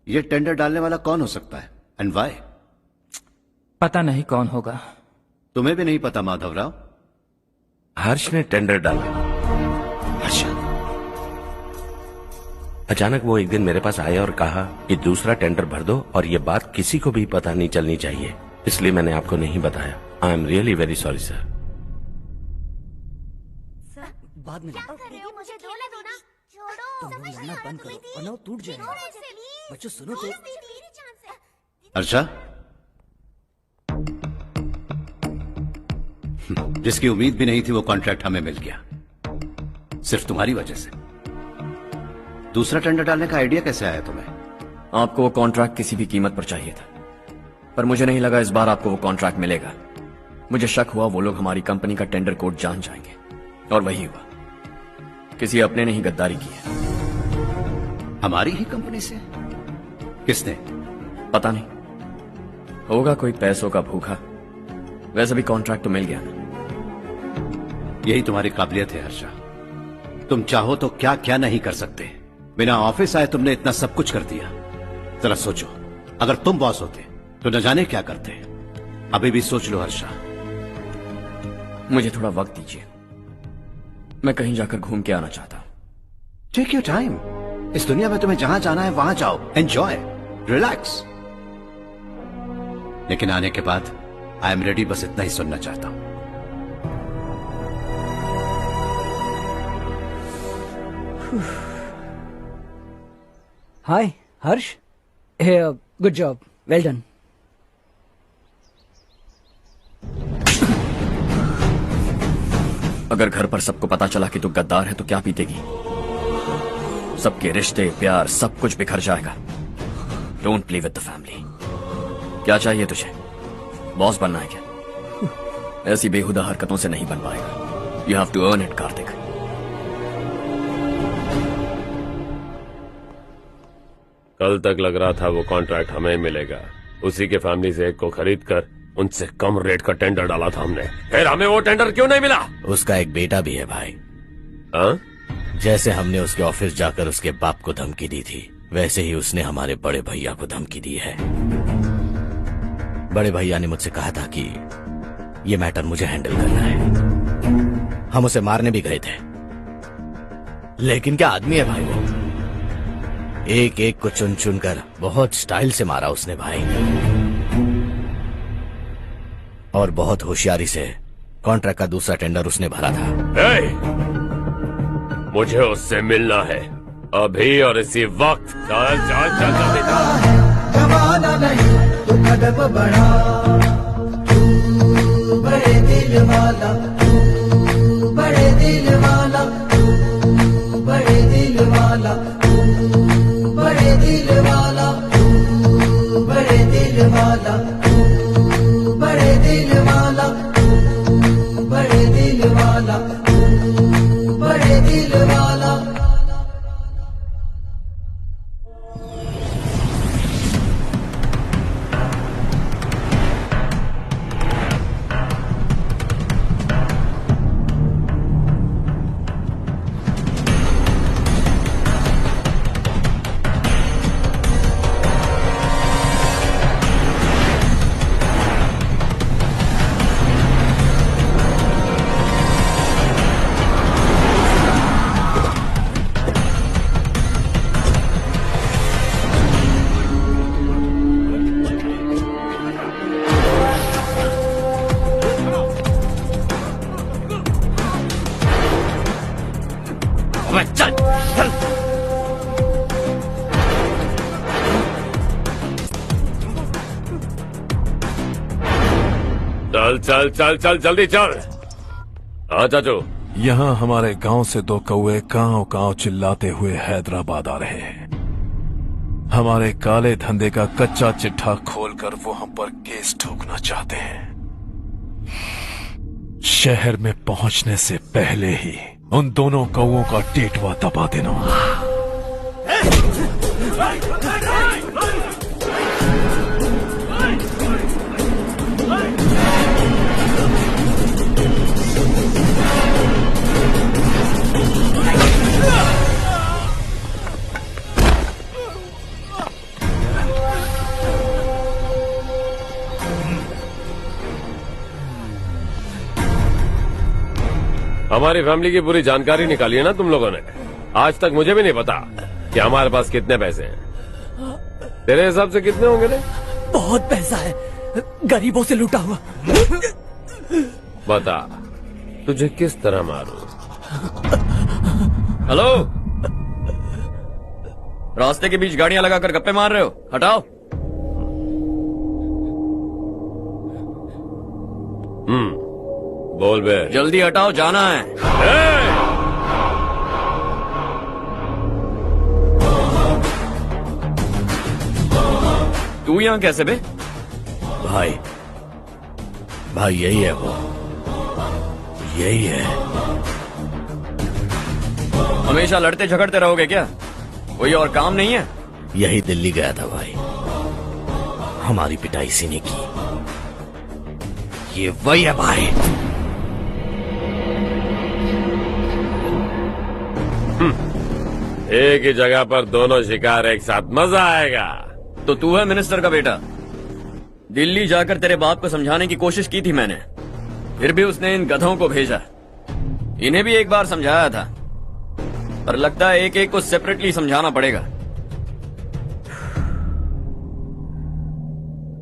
ये टेंडर डालने वाला कौन हो सकता है एंड व्हाई? पता नहीं कौन होगा। तुम्हें भी नहीं पता माधवराव? हर्ष ने टेंडर डाला। अच्छा। अचानक वो एक दिन मेरे पास आया और कहा कि दूसरा टेंडर भर दो और ये बात किसी को भी पता नहीं चलनी चाहिए, इसलिए मैंने आपको नहीं बताया। I am really very sorry sir. बाद में मुझे खेलने दो ना। छोड़ो। तुम लोग लड़ना बंद करो वरना वो टूट जाएगा। बच्चों सुनो तो। अर्षा, जिसकी उम्मीद भी नहीं थी वो कॉन्ट्रैक्ट हमें मिल गया, सिर्फ तुम्हारी वजह से। दूसरा टेंडर डालने का आइडिया कैसे आया तुम्हें? आपको वो कॉन्ट्रैक्ट किसी भी कीमत पर चाहिए था, पर मुझे नहीं लगा इस बार आपको वो कॉन्ट्रैक्ट मिलेगा। मुझे शक हुआ वो लोग हमारी कंपनी का टेंडर कोड जान जाएंगे, और वही हुआ। किसी अपने ने ही गद्दारी की है। हमारी ही कंपनी से? किसने? पता नहीं, होगा कोई पैसों का भूखा। वैसे भी कॉन्ट्रैक्ट तो मिल गया ना। यही तुम्हारी काबिलियत है हर्षा, तुम चाहो तो क्या क्या नहीं कर सकते। बिना ऑफिस आए तुमने इतना सब कुछ कर दिया। जरा सोचो, अगर तुम बॉस होते तो न जाने क्या करते। अभी भी सोच लो हर्षा। मुझे थोड़ा वक्त दीजिए, मैं कहीं जाकर घूम के आना चाहता हूं। Take your time. इस दुनिया में तुम्हें जहां जाना है वहां जाओ, एंजॉय, रिलैक्स। लेकिन आने के बाद आई एम रेडी, बस इतना ही सुनना चाहता हूं। हाय हर्ष, गुड जॉब, वेल डन। अगर घर पर सबको पता चला कि तू गद्दार है तो क्या पीतेगी? सबके रिश्ते, प्यार, सब कुछ बिखर जाएगा। Don't play with the family. क्या चाहिए तुझे? बॉस बनना है क्या? ऐसी बेहुदा हरकतों से नहीं बन पाएगा। You have to earn it Kartik. कल तक लग रहा था वो कॉन्ट्रैक्ट हमें मिलेगा। उसी के फैमिली से एक को खरीद कर उनसे कम रेट का टेंडर डाला था हमने, फिर हमें वो टेंडर क्यों नहीं मिला? उसका एक बेटा भी है भाई। हाँ? जैसे हमने उसके ऑफिस जाकर उसके बाप को धमकी दी थी, वैसे ही उसने हमारे बड़े भैया को धमकी दी है। बड़े भैया ने मुझसे कहा था कि ये मैटर मुझे हैंडल करना है। हम उसे मारने भी गए थे, लेकिन क्या आदमी है भाई वो। एक एक को चुन चुन कर बहुत स्टाइल से मारा उसने भाई, और बहुत होशियारी से कॉन्ट्रैक्ट का दूसरा टेंडर उसने भरा था। मुझे उससे मिलना है अभी और इसी वक्त। चल चल चल जल्दी चल। जमाना नहीं तो कदम बढ़ा, तू बड़े दिल वाला, तू बड़े दिल वाला, तू बड़े दिल वाला, तू बड़े दिल वाला, तू बड़े दिल वाला, तू बड़े दिल वाला, तू बड़े दिल वाला, तू बड़े दिल वाला। चल चल चल चल जल्दी चल। हाँ चाचू। यहाँ हमारे गांव से 2 कौए कांव कांव चिल्लाते हुए हैदराबाद आ रहे हैं। हमारे काले धंधे का कच्चा चिट्ठा खोलकर वो हम पर केस ठोकना चाहते हैं। शहर में पहुंचने से पहले ही उन दोनों कौओं का टेटवा दबा देना। हमारी फैमिली की पूरी जानकारी निकाली है ना तुम लोगों ने। आज तक मुझे भी नहीं पता कि हमारे पास कितने पैसे हैं। तेरे हिसाब से कितने होंगे रे? बहुत पैसा है, गरीबों से लूटा हुआ। बता तुझे किस तरह मारूं? हेलो, रास्ते के बीच गाड़ियां लगाकर गप्पे मार रहे हो, हटाओ। बोल बे। जल्दी हटाओ, जाना है। तू यहाँ कैसे बे? भाई यही है वो, यही है। हमेशा लड़ते झगड़ते रहोगे क्या? कोई और काम नहीं है? यही दिल्ली गया था भाई, हमारी पिटाई इसी ने की। ये वही है भाई। एक ही जगह पर दोनों शिकार एक साथ, मजा आएगा। तो तू है मिनिस्टर का बेटा? दिल्ली जाकर तेरे बाप को समझाने की कोशिश की थी मैंने, फिर भी उसने इन गधों को भेजा। इन्हें भी एक बार समझाया था, पर लगता है एक एक को सेपरेटली समझाना पड़ेगा।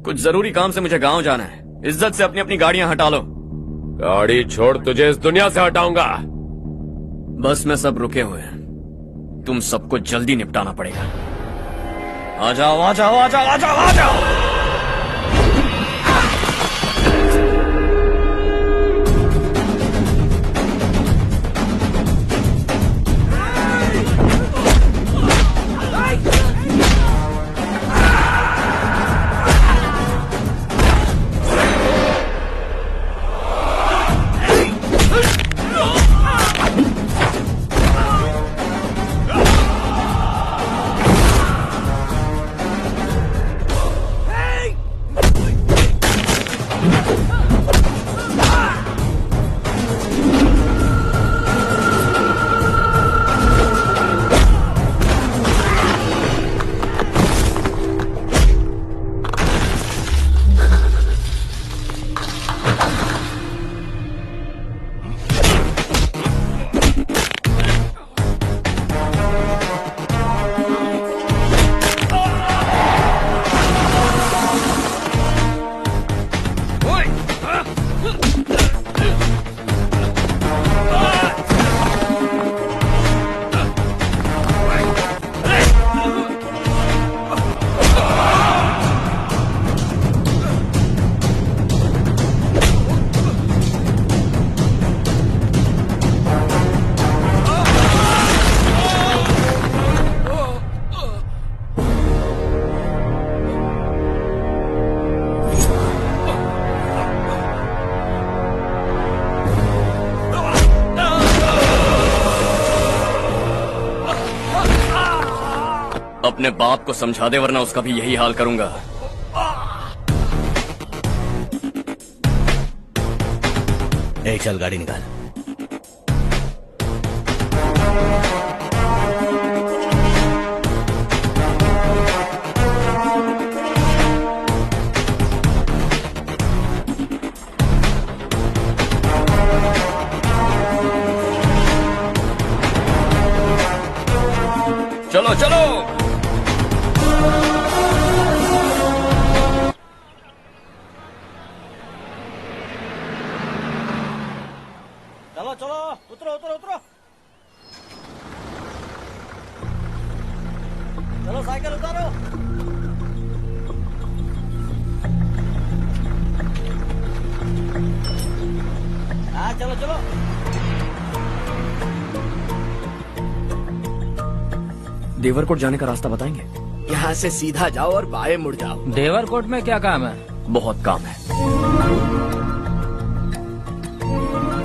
कुछ जरूरी काम से मुझे गांव जाना है। इज्जत से अपनी अपनी गाड़ियां हटा लो। गाड़ी छोड़, तुझे इस दुनिया से हटाऊंगा। बस में सब रुके हुए हैं, तुम सबको जल्दी निपटाना पड़ेगा। आ जाओ आ जाओ आ जाओ आ जाओ आ जाओ। अपने बाप को समझा दे, वरना उसका भी यही हाल करूंगा। चल गाड़ी निकाल। चलो चलो। चलो चलो, उतरो उतरो उतरो। चलो साइकिल उतारो। हाँ चलो चलो। देवरकोट जाने का रास्ता बताएंगे? यहाँ से सीधा जाओ और बाएं मुड़ जाओ। देवरकोट में क्या काम है? बहुत काम है।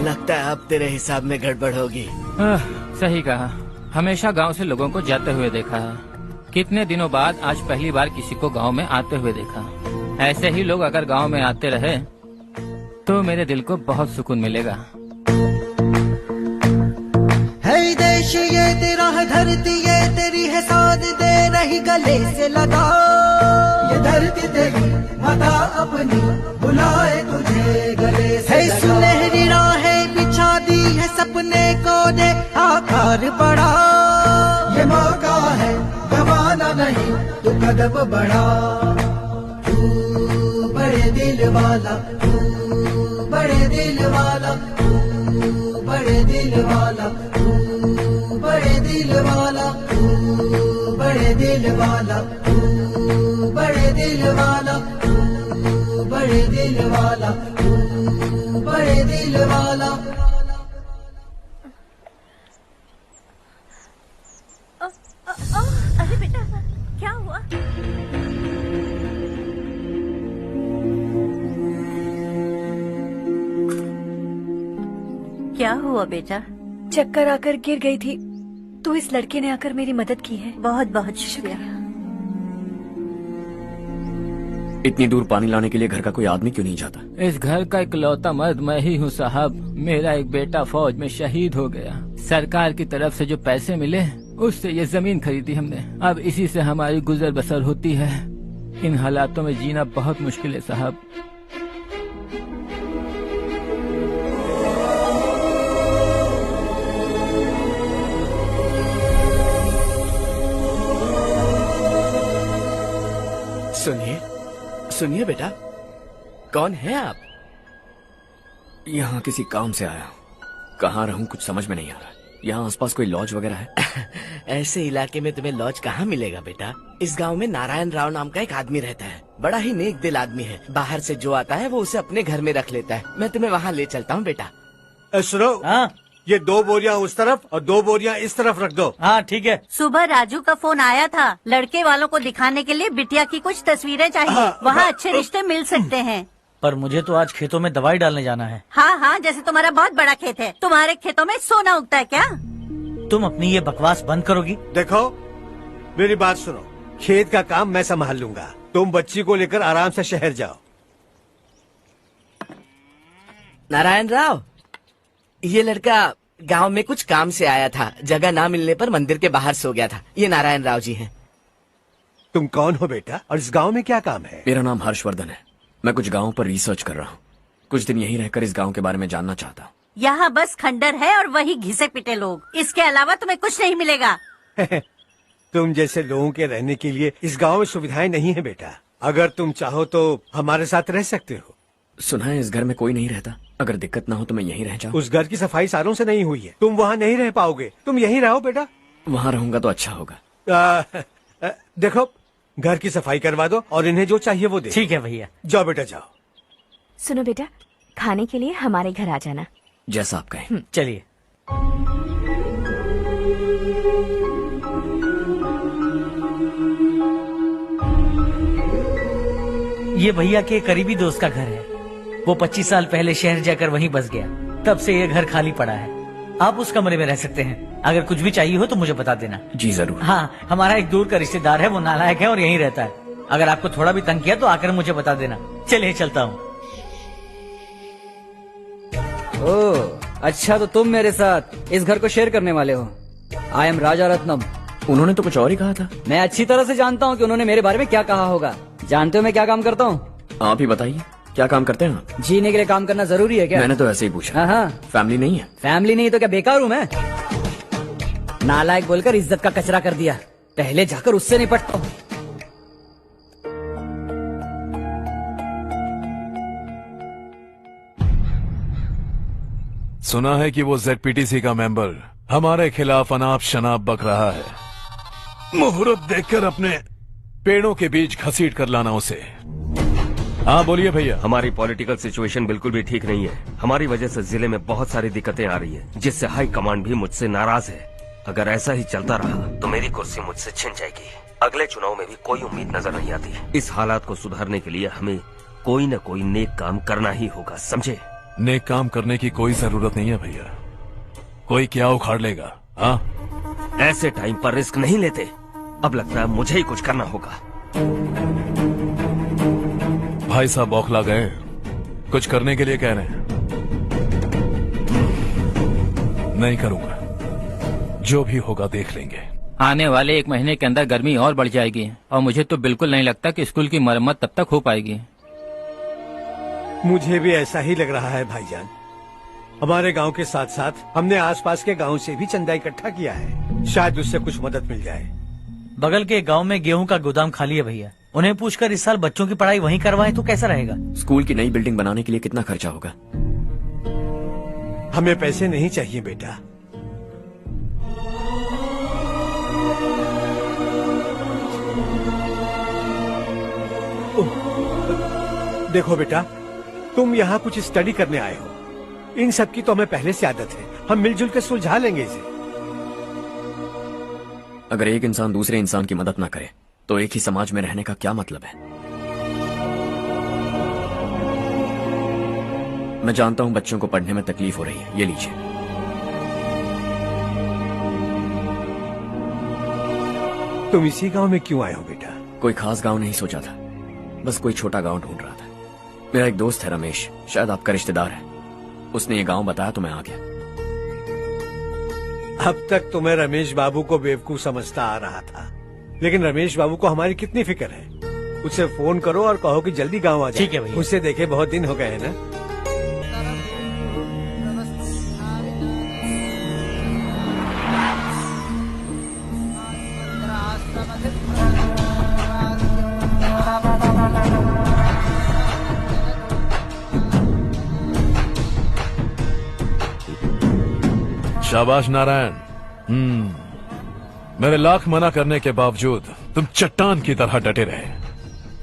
लगता है अब तेरे हिसाब में गड़बड़ होगी। सही कहा। हमेशा गांव से लोगों को जाते हुए देखा है। कितने दिनों बाद आज पहली बार किसी को गांव में आते हुए देखा। ऐसे ही लोग अगर गांव में आते रहे तो मेरे दिल को बहुत सुकून मिलेगा। है देश ये तेरा है, धरती ये तेरी है, साथ दे रही गले से लगा। ये धरती तेरी माता अपनी बुलाए तुझे गले से लगा। सुनहरी राहें बिछा दी है, सपने को दे आकार बढ़ा। ये मौका है गवाना नहीं, तू कदम बढ़ा। तू बड़े दिल वाला, तू बड़े दिल वाला, तू बड़े दिल वाला, तू बड़े दिल वाला, तू बड़े दिल वाला, तू बड़े दिल वाला, तू बड़े दिल वाला, तू बड़े दिल वाला। अरे बेटा क्या हुआ? क्या हुआ बेटा? चक्कर आकर गिर गई थी तो इस लड़के ने आकर मेरी मदद की है। बहुत बहुत शुक्रिया। इतनी दूर पानी लाने के लिए घर का कोई आदमी क्यों नहीं जाता? इस घर का इकलौता मर्द मैं ही हूँ साहब। मेरा एक बेटा फौज में शहीद हो गया। सरकार की तरफ से जो पैसे मिले उससे ये जमीन खरीदी हमने। अब इसी से हमारी गुजर बसर होती है। इन हालातों में जीना बहुत मुश्किल है साहब। सुनिए सुनिए बेटा, कौन है आप? यहाँ किसी काम से आया हूँ। कहाँ रहूँ कुछ समझ में नहीं आ रहा। यहाँ आसपास कोई लॉज वगैरह है? ऐसे इलाके में तुम्हें लॉज कहाँ मिलेगा बेटा? इस गांव में नारायण राव नाम का एक आदमी रहता है। बड़ा ही नेक दिल आदमी है। बाहर से जो आता है वो उसे अपने घर में रख लेता है। मैं तुम्हें वहाँ ले चलता हूँ बेटा। सुनो, ये 2 बोरियां उस तरफ और 2 बोरियां इस तरफ रख दो। हाँ ठीक है। सुबह राजू का फोन आया था। लड़के वालों को दिखाने के लिए बिटिया की कुछ तस्वीरें चाहिए। वहाँ अच्छे रिश्ते मिल सकते हैं। पर मुझे तो आज खेतों में दवाई डालने जाना है। हाँ हाँ, जैसे तुम्हारा बहुत बड़ा खेत है। तुम्हारे खेतों में सोना उगता है क्या? तुम अपनी ये बकवास बंद करोगी? देखो मेरी बात सुनो, खेत का काम मैं संभाल लूंगा। तुम बच्ची को लेकर आराम से शहर जाओ। नारायण राव, ये लड़का गांव में कुछ काम से आया था। जगह ना मिलने पर मंदिर के बाहर सो गया था। ये नारायण राव जी हैं। तुम कौन हो बेटा और इस गांव में क्या काम है? मेरा नाम हर्षवर्धन है। मैं कुछ गाँव पर रिसर्च कर रहा हूँ। कुछ दिन यहीं रहकर इस गाँव के बारे में जानना चाहता हूँ। यहाँ बस खंडर है और वही घिसे पिटे लोग। इसके अलावा तुम्हें कुछ नहीं मिलेगा। तुम जैसे लोगों के रहने के लिए इस गांव में सुविधाएं नहीं है बेटा। अगर तुम चाहो तो हमारे साथ रह सकते हो। सुना है इस घर में कोई नहीं रहता। अगर दिक्कत ना हो तो मैं यहीं रह जाऊँ। उस घर की सफाई सालों से नहीं हुई है। तुम वहाँ नहीं रह पाओगे। तुम यहीं रहो बेटा। वहाँ रहूंगा तो अच्छा होगा। देखो, घर की सफाई करवा दो और इन्हें जो चाहिए वो दे। ठीक है भैया। जाओ बेटा जाओ। सुनो बेटा, खाने के लिए हमारे घर आ जाना। जैसा आप कहें। चलिए। ये भैया के करीबी दोस्त का घर है। वो 25 साल पहले शहर जाकर वहीं बस गया। तब से ये घर खाली पड़ा है। आप उस कमरे में रह सकते हैं। अगर कुछ भी चाहिए हो तो मुझे बता देना। जी जरूर। हाँ, हमारा एक दूर का रिश्तेदार है। वो नालायक है और यहीं रहता है। अगर आपको थोड़ा भी तंग किया तो आकर मुझे बता देना। चलिए चलता हूँ। ओह, अच्छा तो तुम मेरे साथ इस घर को शेयर करने वाले हो। आई एम राजा रत्नम। उन्होंने तो कुछ और ही कहा था। मैं अच्छी तरह से जानता हूँ कि उन्होंने मेरे बारे में क्या कहा होगा। जानते हो मैं क्या काम करता हूँ? आप ही बताइए, क्या काम करते हैं आप? जीने के लिए काम करना जरूरी है क्या? मैंने तो ऐसे ही पूछा। हाँ। फैमिली नहीं है? फैमिली नहीं तो क्या बेकार हूँ मैं? नालायक बोलकर इज्जत का कचरा कर दिया। पहले जाकर उससे निपटता हूँ। सुना है कि वो ZPTC का मेंबर हमारे खिलाफ अनाप शनाप बक रहा है। मुहूर्त देखकर अपने पेड़ों के बीच घसीट कर लाना उसे। हाँ बोलिए भैया। हमारी पॉलिटिकल सिचुएशन बिल्कुल भी ठीक नहीं है। हमारी वजह से जिले में बहुत सारी दिक्कतें आ रही है, जिससे हाई कमांड भी मुझसे नाराज है। अगर ऐसा ही चलता रहा तो मेरी कुर्सी मुझसे छिन जाएगी। अगले चुनाव में भी कोई उम्मीद नजर नहीं आती। इस हालात को सुधारने के लिए हमें कोई न कोई नेक काम करना ही होगा, समझे? नेक काम करने की कोई जरूरत नहीं है भैया। कोई क्या उखाड़ लेगा? हाँ, ऐसे टाइम पर रिस्क नहीं लेते। अब लगता है मुझे ही कुछ करना होगा। भाई साहब बौखला गए, कुछ करने के लिए कह रहे हैं। नहीं करूंगा, जो भी होगा देख लेंगे। आने वाले 1 महीने के अंदर गर्मी और बढ़ जाएगी और मुझे तो बिल्कुल नहीं लगता कि स्कूल की मरम्मत तब तक हो पाएगी। मुझे भी ऐसा ही लग रहा है भाईजान। हमारे गांव के साथ साथ हमने आसपास के गांव से भी चंदा इकट्ठा किया है, शायद उससे कुछ मदद मिल जाए। बगल के गांव में गेहूं का गोदाम खाली है भैया, उन्हें पूछकर इस साल बच्चों की पढ़ाई वहीं करवाएं तो कैसा रहेगा? स्कूल की नई बिल्डिंग बनाने के लिए कितना खर्चा होगा? हमें पैसे नहीं चाहिए बेटा। देखो बेटा, तुम यहाँ कुछ स्टडी करने आए हो। इन सब की तो हमें पहले से आदत है, हम मिलजुल कर सुलझा लेंगे इसे। अगर एक इंसान दूसरे इंसान की मदद ना करे तो एक ही समाज में रहने का क्या मतलब है? मैं जानता हूं बच्चों को पढ़ने में तकलीफ हो रही है, ये लीजिए। तुम इसी गांव में क्यों आए हो बेटा? कोई खास गांव नहीं सोचा था, बस कोई छोटा गांव ढूंढ रहा था। मेरा एक दोस्त है रमेश, शायद आपका रिश्तेदार है, उसने ये गांव बताया तो मैं आ गया। अब तक तो मैं रमेश बाबू को बेवकूफ समझता आ रहा था, लेकिन रमेश बाबू को हमारी कितनी फिक्र है। उसे फोन करो और कहो कि जल्दी गांव आ जाए। ठीक है भैया। उससे देखे बहुत दिन हो गए हैं ना। शाबाश नारायण। मेरे लाख मना करने के बावजूद तुम चट्टान की तरह डटे रहे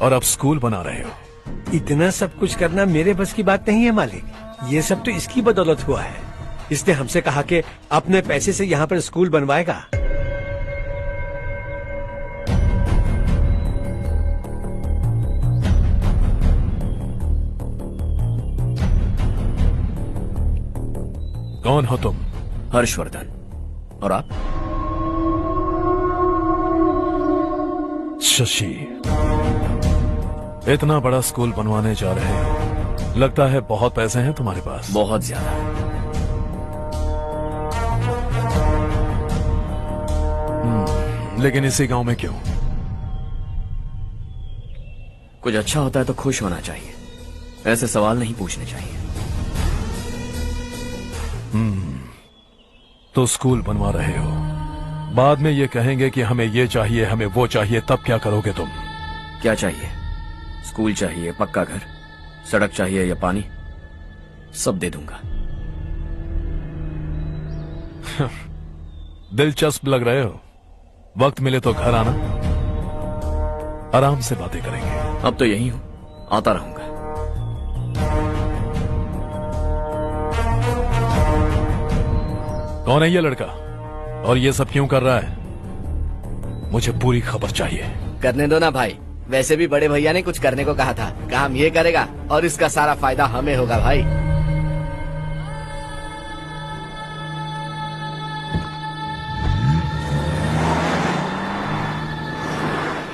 और अब स्कूल बना रहे हो। इतना सब कुछ करना मेरे बस की बात नहीं है मालिक, ये सब तो इसकी बदौलत हुआ है। इसने हमसे कहा कि अपने पैसे से यहाँ पर स्कूल बनवाएगा। कौन हो तुम? हर्षवर्धन। और आप? शशि। इतना बड़ा स्कूल बनवाने जा रहे हो, लगता है बहुत पैसे हैं तुम्हारे पास। बहुत ज्यादा। लेकिन इसी गांव में क्यों? कुछ अच्छा होता है तो खुश होना चाहिए, ऐसे सवाल नहीं पूछने चाहिए। तो स्कूल बनवा रहे हो, बाद में ये कहेंगे कि हमें ये चाहिए, हमें वो चाहिए, तब क्या करोगे तुम? क्या चाहिए? स्कूल चाहिए, पक्का घर, सड़क चाहिए या पानी, सब दे दूंगा। दिलचस्प लग रहे हो। वक्त मिले तो घर आना, आराम से बातें करेंगे। अब तो यही हूं, आता रहूंगा। कौन है ये लड़का और ये सब क्यों कर रहा है? मुझे पूरी खबर चाहिए। करने दो ना भाई, वैसे भी बड़े भैया ने कुछ करने को कहा था, काम ये करेगा और इसका सारा फायदा हमें होगा भाई।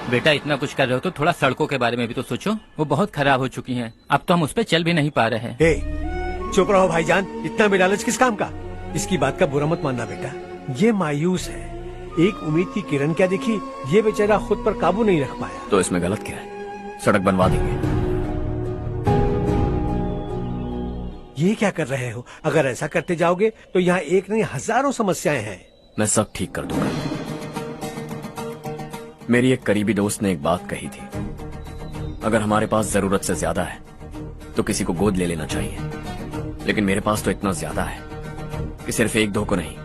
बेटा इतना कुछ कर रहे हो तो थोड़ा सड़कों के बारे में भी तो सोचो, वो बहुत खराब हो चुकी हैं। अब तो हम उस पर चल भी नहीं पा रहे हैं। चुप रहो भाईजान, इतना बेलालच किस काम का? इसकी बात का बुरा मत मानना बेटा, ये मायूस है। एक उम्मीद की किरण क्या दिखी, ये बेचारा खुद पर काबू नहीं रख पाया। तो इसमें गलत क्या है? सड़क बनवा देंगे। ये क्या कर रहे हो? अगर ऐसा करते जाओगे तो यहाँ एक नहीं हजारों समस्याएं हैं। मैं सब ठीक कर दूंगा। मेरी एक करीबी दोस्त ने एक बात कही थी, अगर हमारे पास जरूरत से ज्यादा है तो किसी को गोद ले लेना चाहिए, लेकिन मेरे पास तो इतना ज्यादा है कि सिर्फ एक दो को नहीं,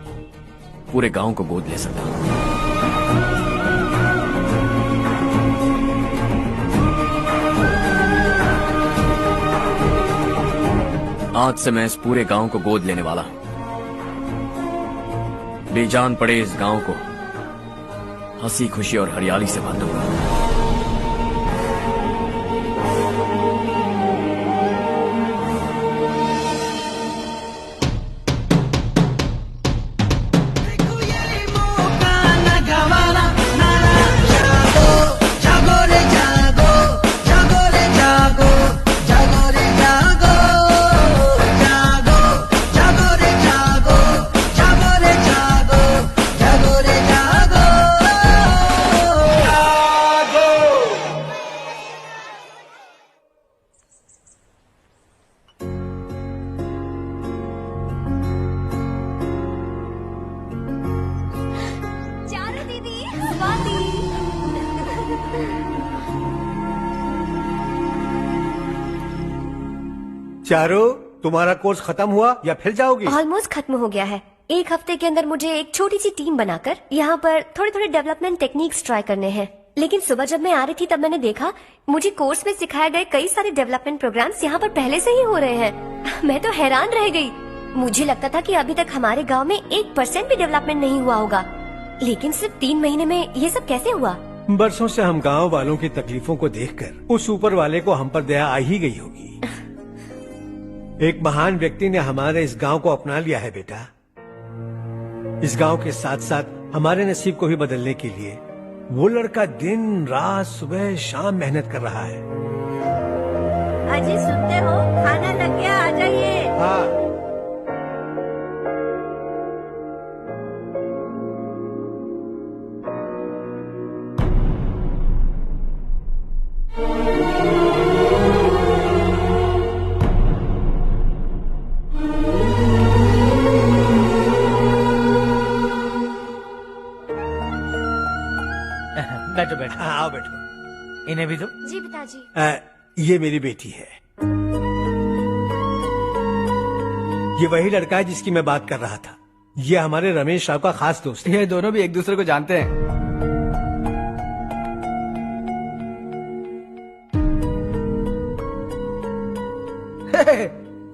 पूरे गांव को गोद ले सकता हूं। आज से मैं इस पूरे गांव को गोद लेने वाला हूं। बेजान पड़े इस गांव को हंसी खुशी और हरियाली से भर दूंगा। चारू, तुम्हारा कोर्स खत्म हुआ या फिर जाओगी? ऑलमोस्ट खत्म हो गया है। एक हफ्ते के अंदर मुझे एक छोटी सी टीम बनाकर यहाँ पर थोड़े थोड़े डेवलपमेंट टेक्निक्स ट्राई करने हैं। लेकिन सुबह जब मैं आ रही थी तब मैंने देखा मुझे कोर्स में सिखाए गए कई सारे डेवलपमेंट प्रोग्राम्स यहाँ पर पहले से ही हो रहे हैं। मैं तो हैरान रह गई। मुझे लगता था कि अभी तक हमारे गाँव में 1% भी डेवलपमेंट नहीं हुआ होगा, लेकिन सिर्फ 3 महीने में ये सब कैसे हुआ? बरसों से हम गांव वालों की तकलीफों को देखकर उस ऊपर वाले को हम पर दया आ ही गई होगी। एक महान व्यक्ति ने हमारे इस गांव को अपना लिया है बेटा। इस गांव के साथ साथ हमारे नसीब को भी बदलने के लिए वो लड़का दिन रात सुबह शाम मेहनत कर रहा है। अजी सुनते हो, खाना लग गया, आ जाइए। हाँ। बैठो बैठो। आओ बैठो। इन्हें भी दो। जी पिताजी। ये मेरी बेटी है। ये वही लड़का है जिसकी मैं बात कर रहा था। ये हमारे रमेश राव का खास दोस्त है। ये दोनों भी एक दूसरे को जानते हैं।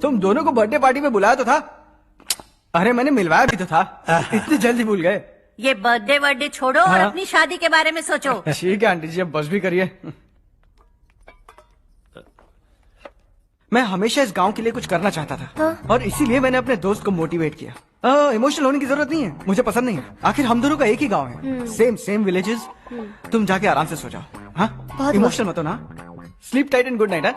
तुम दोनों को बर्थडे पार्टी में बुलाया तो था। अरे मैंने मिलवाया भी तो था। इतनी जल्दी भूल गए। ये बर्थडे छोड़ो और अपनी शादी के बारे में सोचो। ठीक है आंटी जी, अब बस भी करिए। मैं हमेशा इस गांव के लिए कुछ करना चाहता था। हाँ? और इसीलिए मैंने अपने दोस्त को मोटिवेट किया। इमोशनल होने की जरूरत नहीं है, मुझे पसंद नहीं है। आखिर हम दोनों का एक ही गांव है, सेम विलेजेस। तुम जाके आराम से सो जाओ। हाँ, इमोशनल मत हो ना। Sleep tight and good night.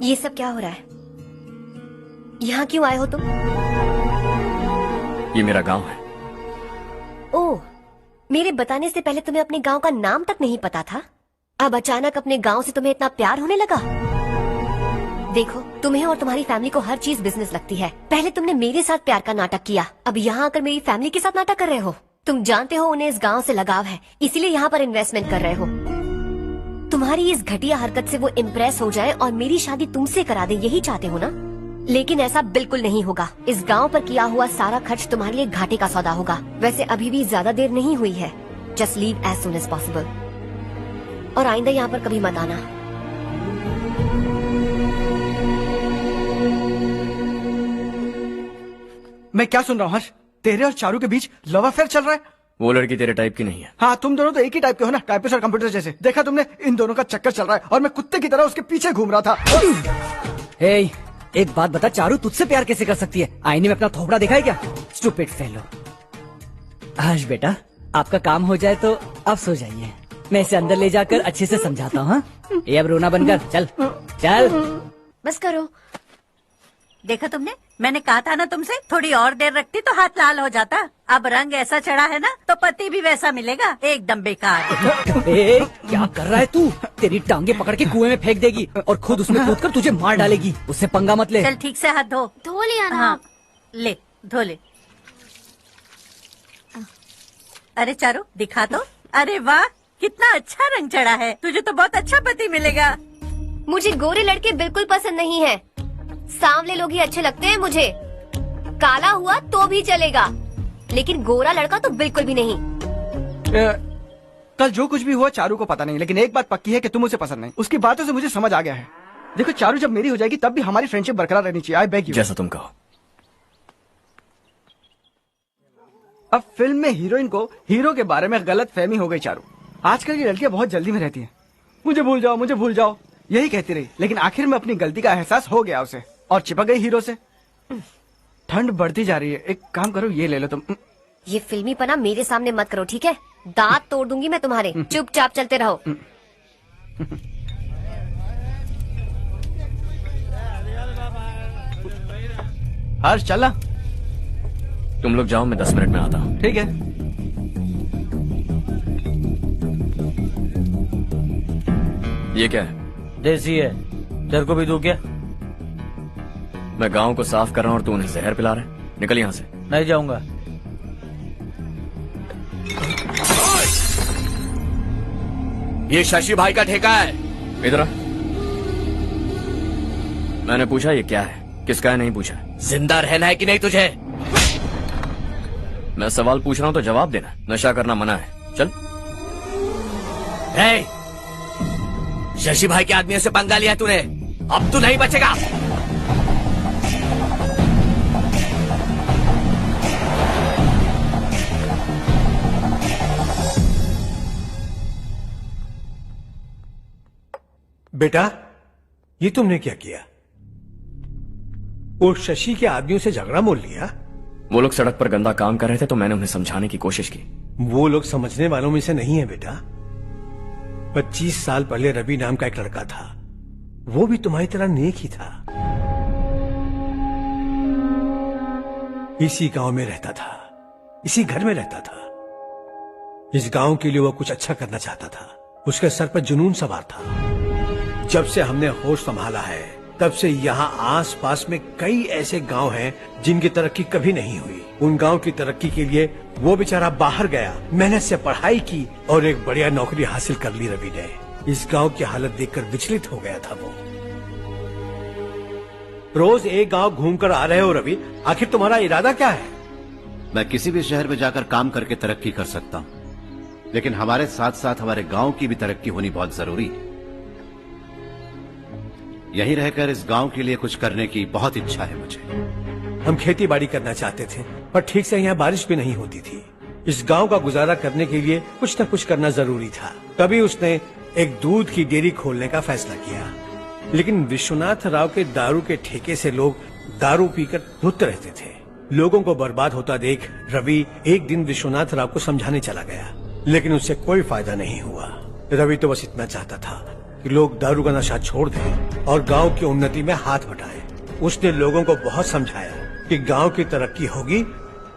ये सब क्या हो रहा है? यहाँ क्यों आए हो तुम? ये मेरा गांव है। ओह, मेरे बताने से पहले तुम्हें अपने गांव का नाम तक नहीं पता था? अब अचानक अपने गांव से तुम्हें इतना प्यार होने लगा? देखो, तुम्हें और तुम्हारी फैमिली को हर चीज बिजनेस लगती है। पहले तुमने मेरे साथ प्यार का नाटक किया, अब यहाँ आकर मेरी फैमिली के साथ नाटक कर रहे हो। तुम जानते हो उन्हें इस गांव से लगाव है, इसीलिए यहाँ पर इन्वेस्टमेंट कर रहे हो। तुम्हारी इस घटिया हरकत से वो इम्प्रेस हो जाए और मेरी शादी तुमसे करा दे, यही चाहते हो ना? लेकिन ऐसा बिल्कुल नहीं होगा। इस गांव पर किया हुआ सारा खर्च तुम्हारे लिए घाटे का सौदा होगा। वैसे अभी भी ज्यादा देर नहीं हुई है। Just leave as soon as possible और आइंदा यहाँ पर कभी मत आना। मैं क्या सुन रहा हूँ हर्ष? तेरे और चारू के बीच लव अफेयर चल रहा है? वो लड़की तेरे टाइप की नहीं है। हाँ, तुम दोनों तो एक ही टाइप के हो ना, टाइपिस्ट और कंप्यूटर जैसे। देखा तुमने, इन दोनों का चक्कर चल रहा है और मैं कुत्ते की तरह उसके पीछे घूम रहा था। हे, एक बात बता, चारू तुझसे प्यार कैसे कर सकती है? आईने में अपना थोपड़ा देखा है क्या? Stupid fellow. हर्ष बेटा, आपका काम हो जाए तो आप सो जाइए। मैं इसे अंदर ले जाकर अच्छे से समझाता हूँ। ये अब रोना बनकर चल चल। बस करो। देखा तुमने, मैंने कहा था ना तुमसे, थोड़ी और देर रखती तो हाथ लाल हो जाता। अब रंग ऐसा चढ़ा है ना तो पति भी वैसा मिलेगा। एकदम बेकार। ए, क्या कर रहा है तू? तेरी टांगे पकड़ के कुएं में फेंक देगी और खुद उसमें कूदकर तुझे मार डालेगी। उससे पंगा मत ले। चल ठीक से हाथ धो। धो लिया ना? हाँ, ले धो ले। अरे चारू दिखा तो। अरे वाह, कितना अच्छा रंग चढ़ा है। तुझे तो बहुत अच्छा पति मिलेगा। मुझे गोरे लड़के बिल्कुल पसंद नहीं है। सांवले लोग ही अच्छे लगते हैं मुझे। काला हुआ तो भी चलेगा, लेकिन गोरा लड़का तो बिल्कुल भी नहीं। कल जो कुछ भी हुआ चारू को पता नहीं, लेकिन एक बात पक्की है कि तुम उसे पसंद नहीं। उसकी बातों से मुझे समझ आ गया है। देखो चारू जब मेरी हो जाएगी तब भी हमारी फ्रेंडशिप बरकरार रहनी चाहिए। I beg you. जैसा तुम कहो। अब फिल्म में हीरोइन को हीरो के बारे में गलत फहमी हो गई चारू। आजकल की लड़कियां बहुत जल्दी में रहती हैं। मुझे भूल जाओ, मुझे भूल जाओ, यही कहती रही, लेकिन आखिर में अपनी गलती का एहसास हो गया उसे और चिपक गई हीरो से। ठंड बढ़ती जा रही है, एक काम करो ये ले लो तुम। ये फिल्मी पना मेरे सामने मत करो, ठीक है? दांत तोड़ दूंगी मैं तुम्हारे। चुपचाप चलते रहो। हर्ष चलना। तुम लोग जाओ, मैं 10 मिनट में आता हूँ। ठीक है। ये क्या है? देसी है। तेरे को भी दूं क्या? मैं गांव को साफ कर रहा हूँ और तू उन्हें जहर पिला रहा है। निकल यहाँ से। नहीं जाऊंगा। ये शशि भाई का ठेका है। इधर आ। मैंने पूछा ये क्या है, किसका है नहीं पूछा। जिंदा रहना है कि नहीं तुझे? मैं सवाल पूछ रहा हूं तो जवाब देना। नशा करना मना है। चल। हे, शशि भाई के आदमियों से पंगा लिया तूने, अब तू नहीं बचेगा। बेटा, ये तुमने क्या किया? वो शशि के आदमियों से झगड़ा मोल लिया? वो लोग सड़क पर गंदा काम कर रहे थे तो मैंने उन्हें समझाने की कोशिश की। वो लोग समझने वालों में से नहीं है बेटा। 25 साल पहले रवि नाम का एक लड़का था, वो भी तुम्हारी तरह नेक ही था। इसी गांव में रहता था, इसी घर में रहता था। इस गांव के लिए वो कुछ अच्छा करना चाहता था। उसके सर पर जुनून सवार था। जब से हमने होश संभाला है तब से यहाँ आस पास में कई ऐसे गांव हैं जिनकी तरक्की कभी नहीं हुई। उन गांव की तरक्की के लिए वो बेचारा बाहर गया, मेहनत से पढ़ाई की और एक बढ़िया नौकरी हासिल कर ली रवि ने। इस गांव की हालत देखकर विचलित हो गया था वो। रोज एक गांव घूमकर आ रहे हो रवि, आखिर तुम्हारा इरादा क्या है? मैं किसी भी शहर में जाकर काम करके तरक्की कर सकता हूँ, लेकिन हमारे साथ साथ हमारे गांव की भी तरक्की होनी बहुत जरूरी है। यहीं रहकर इस गांव के लिए कुछ करने की बहुत इच्छा है मुझे। हम खेती बाड़ी करना चाहते थे, पर ठीक से यहाँ बारिश भी नहीं होती थी। इस गांव का गुजारा करने के लिए कुछ न कुछ करना जरूरी था। तभी उसने एक दूध की डेयरी खोलने का फैसला किया। लेकिन विश्वनाथ राव के दारू के ठेके से लोग दारू पीकर धुत रहते थे। लोगों को बर्बाद होता देख रवि एक दिन विश्वनाथ राव को समझाने चला गया, लेकिन उससे कोई फायदा नहीं हुआ। रवि तो बस इतना चाहता था कि लोग दारू का नशा छोड़ दें और गांव की उन्नति में हाथ बटाएं। उसने लोगों को बहुत समझाया कि गांव की तरक्की होगी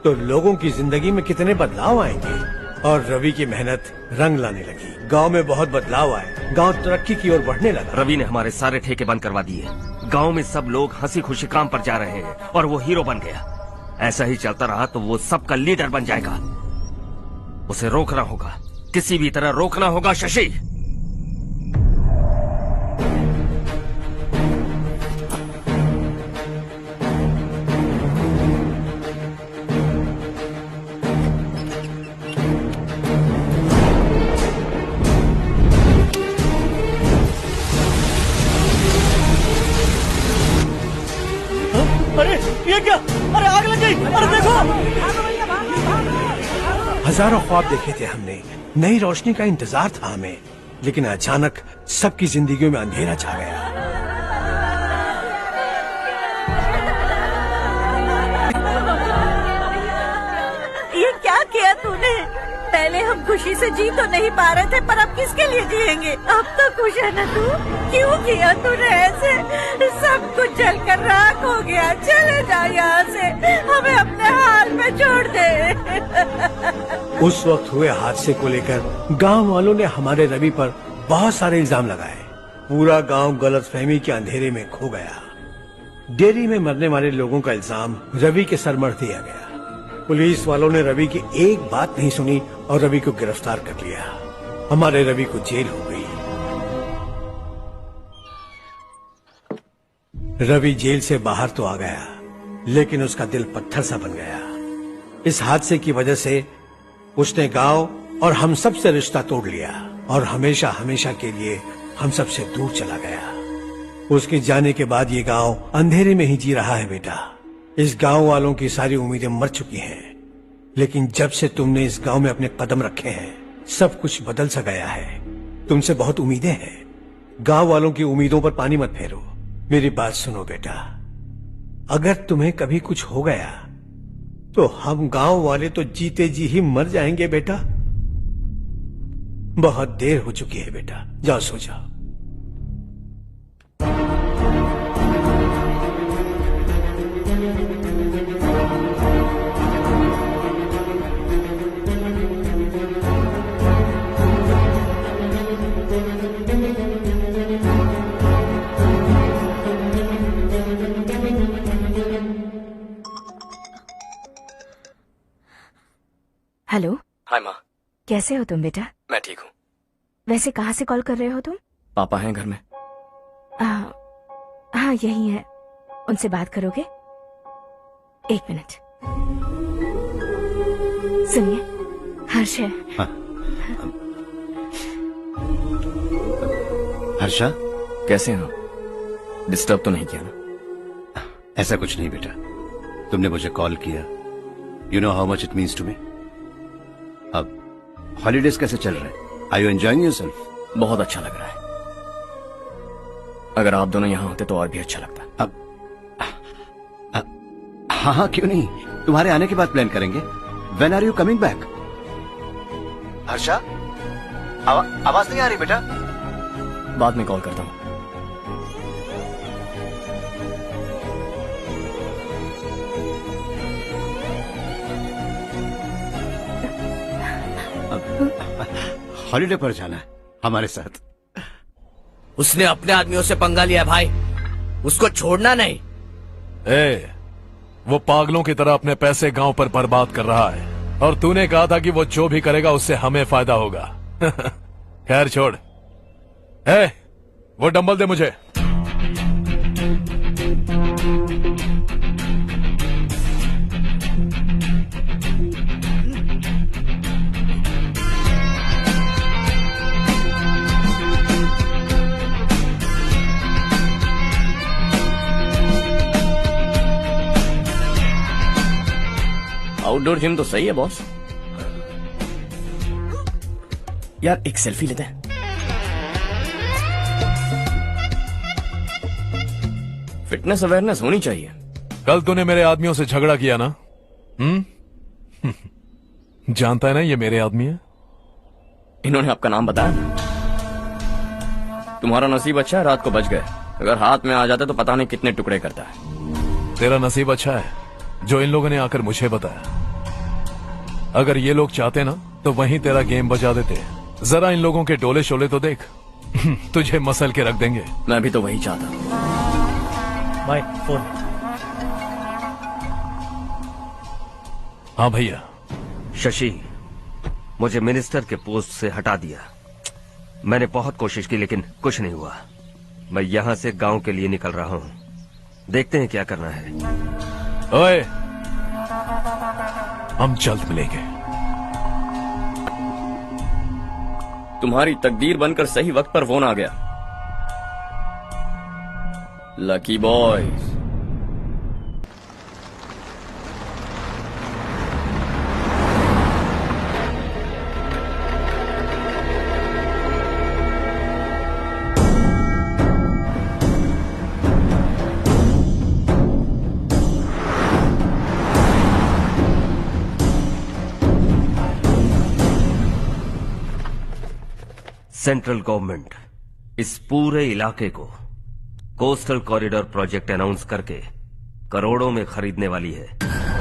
तो लोगों की जिंदगी में कितने बदलाव आएंगे, और रवि की मेहनत रंग लाने लगी। गांव में बहुत बदलाव आए, गांव तरक्की की ओर बढ़ने लगा। रवि ने हमारे सारे ठेके बंद करवा दिए। गांव में सब लोग हंसी खुशी काम पर जा रहे हैं और वो हीरो बन गया। ऐसा ही चलता रहा तो वो सबका लीडर बन जाएगा। उसे रोकना होगा, किसी भी तरह रोकना होगा शशि। अरे ये क्या? अरे आग लग गई! अरे देखो! हजारों ख्वाब देखे थे हमने, नई रोशनी का इंतजार था हमें, लेकिन अचानक सबकी जिंदगियों में अंधेरा छा गया। ये क्या किया तूने? पहले हम खुशी से जी तो नहीं पा रहे थे, पर अब किसके लिए जिएंगे? अब तो खुश है ना तू? क्यों किया तूने ऐसे? सब कुछ जलकर राख हो गया। चले जा यहाँ से, हमें अपने हाल में छोड़ दे। उस वक्त हुए हादसे को लेकर गांव वालों ने हमारे रवि पर बहुत सारे इल्जाम लगाए। पूरा गांव गलतफहमी के अंधेरे में खो गया। डेयरी में मरने वाले लोगों का इल्जाम रवि के सर मढ़ दिया गया। पुलिस वालों ने रवि की एक बात नहीं सुनी और रवि को गिरफ्तार कर लिया। हमारे रवि को जेल हो गई। रवि जेल से बाहर तो आ गया, लेकिन उसका दिल पत्थर सा बन गया। इस हादसे की वजह से उसने गांव और हम सब से रिश्ता तोड़ लिया और हमेशा हमेशा के लिए हम सब से दूर चला गया। उसके जाने के बाद ये गांव अंधेरे में ही जी रहा है बेटा। इस गांव वालों की सारी उम्मीदें मर चुकी हैं, लेकिन जब से तुमने इस गांव में अपने कदम रखे हैं सब कुछ बदल सा गया है। तुमसे बहुत उम्मीदें हैं। गांव वालों की उम्मीदों पर पानी मत फेरो। मेरी बात सुनो बेटा, अगर तुम्हें कभी कुछ हो गया तो हम गांव वाले तो जीते जी ही मर जाएंगे बेटा। बहुत देर हो चुकी है बेटा, जाओ सो जाओ। हेलो। हाय माँ। कैसे हो तुम बेटा? मैं ठीक हूँ। वैसे कहाँ से कॉल कर रहे हो तुम? पापा हैं घर में। हाँ यही है। उनसे बात करोगे? एक मिनट। सुनिए, हर्ष है। हर्षा, कैसे हैं आप? डिस्टर्ब तो नहीं किया ना? ऐसा कुछ नहीं बेटा, तुमने मुझे कॉल किया। You know how much it means to me. अब हॉलीडेज कैसे चल रहे हैं? Are you enjoying yourself? बहुत अच्छा लग रहा है। अगर आप दोनों यहाँ होते तो और भी अच्छा लगता। अब हाँ हाँ क्यों नहीं, तुम्हारे आने के बाद प्लान करेंगे। When are you coming back? Harsha, आवाज नहीं आ रही बेटा। बाद में कॉल करता हूँ। हॉलीडे पर जाना है हमारे साथ। उसने अपने आदमियों से पंगा लिया भाई, उसको छोड़ना नहीं। वो पागलों की तरह अपने पैसे गांव पर बर्बाद कर रहा है और तूने कहा था कि वो जो भी करेगा उससे हमें फायदा होगा। खैर छोड़। वो डंबल दे मुझे। आउटडोर जिम तो सही है बॉस। यार एक सेल्फी लेते हैं। फिटनेस अवेयरनेस होनी चाहिए। कल तूने मेरे आदमियों से झगड़ा किया ना? जानता है ना ये मेरे आदमी है। इन्होंने आपका नाम बताया? तुम्हारा नसीब अच्छा है रात को बच गए, अगर हाथ में आ जाते तो पता नहीं कितने टुकड़े करता है। तेरा नसीब अच्छा है जो इन लोगों ने आकर मुझे बताया। अगर ये लोग चाहते ना तो वहीं तेरा गेम बजा देते। जरा इन लोगों के डोले शोले तो देख। तुझे मसल के रख देंगे। मैं भी तो वही चाहता। भाई फोन। हाँ भैया। शशि, मुझे मिनिस्टर के पोस्ट से हटा दिया। मैंने बहुत कोशिश की लेकिन कुछ नहीं हुआ। मैं यहाँ से गांव के लिए निकल रहा हूँ। देखते हैं क्या करना है। ओए, हम जल्द मिलेंगे। तुम्हारी तकदीर बनकर सही वक्त पर फोन आ गया। Lucky boys. सेंट्रल गवर्नमेंट इस पूरे इलाके को कोस्टल कॉरिडोर प्रोजेक्ट अनाउंस करके करोड़ों में खरीदने वाली है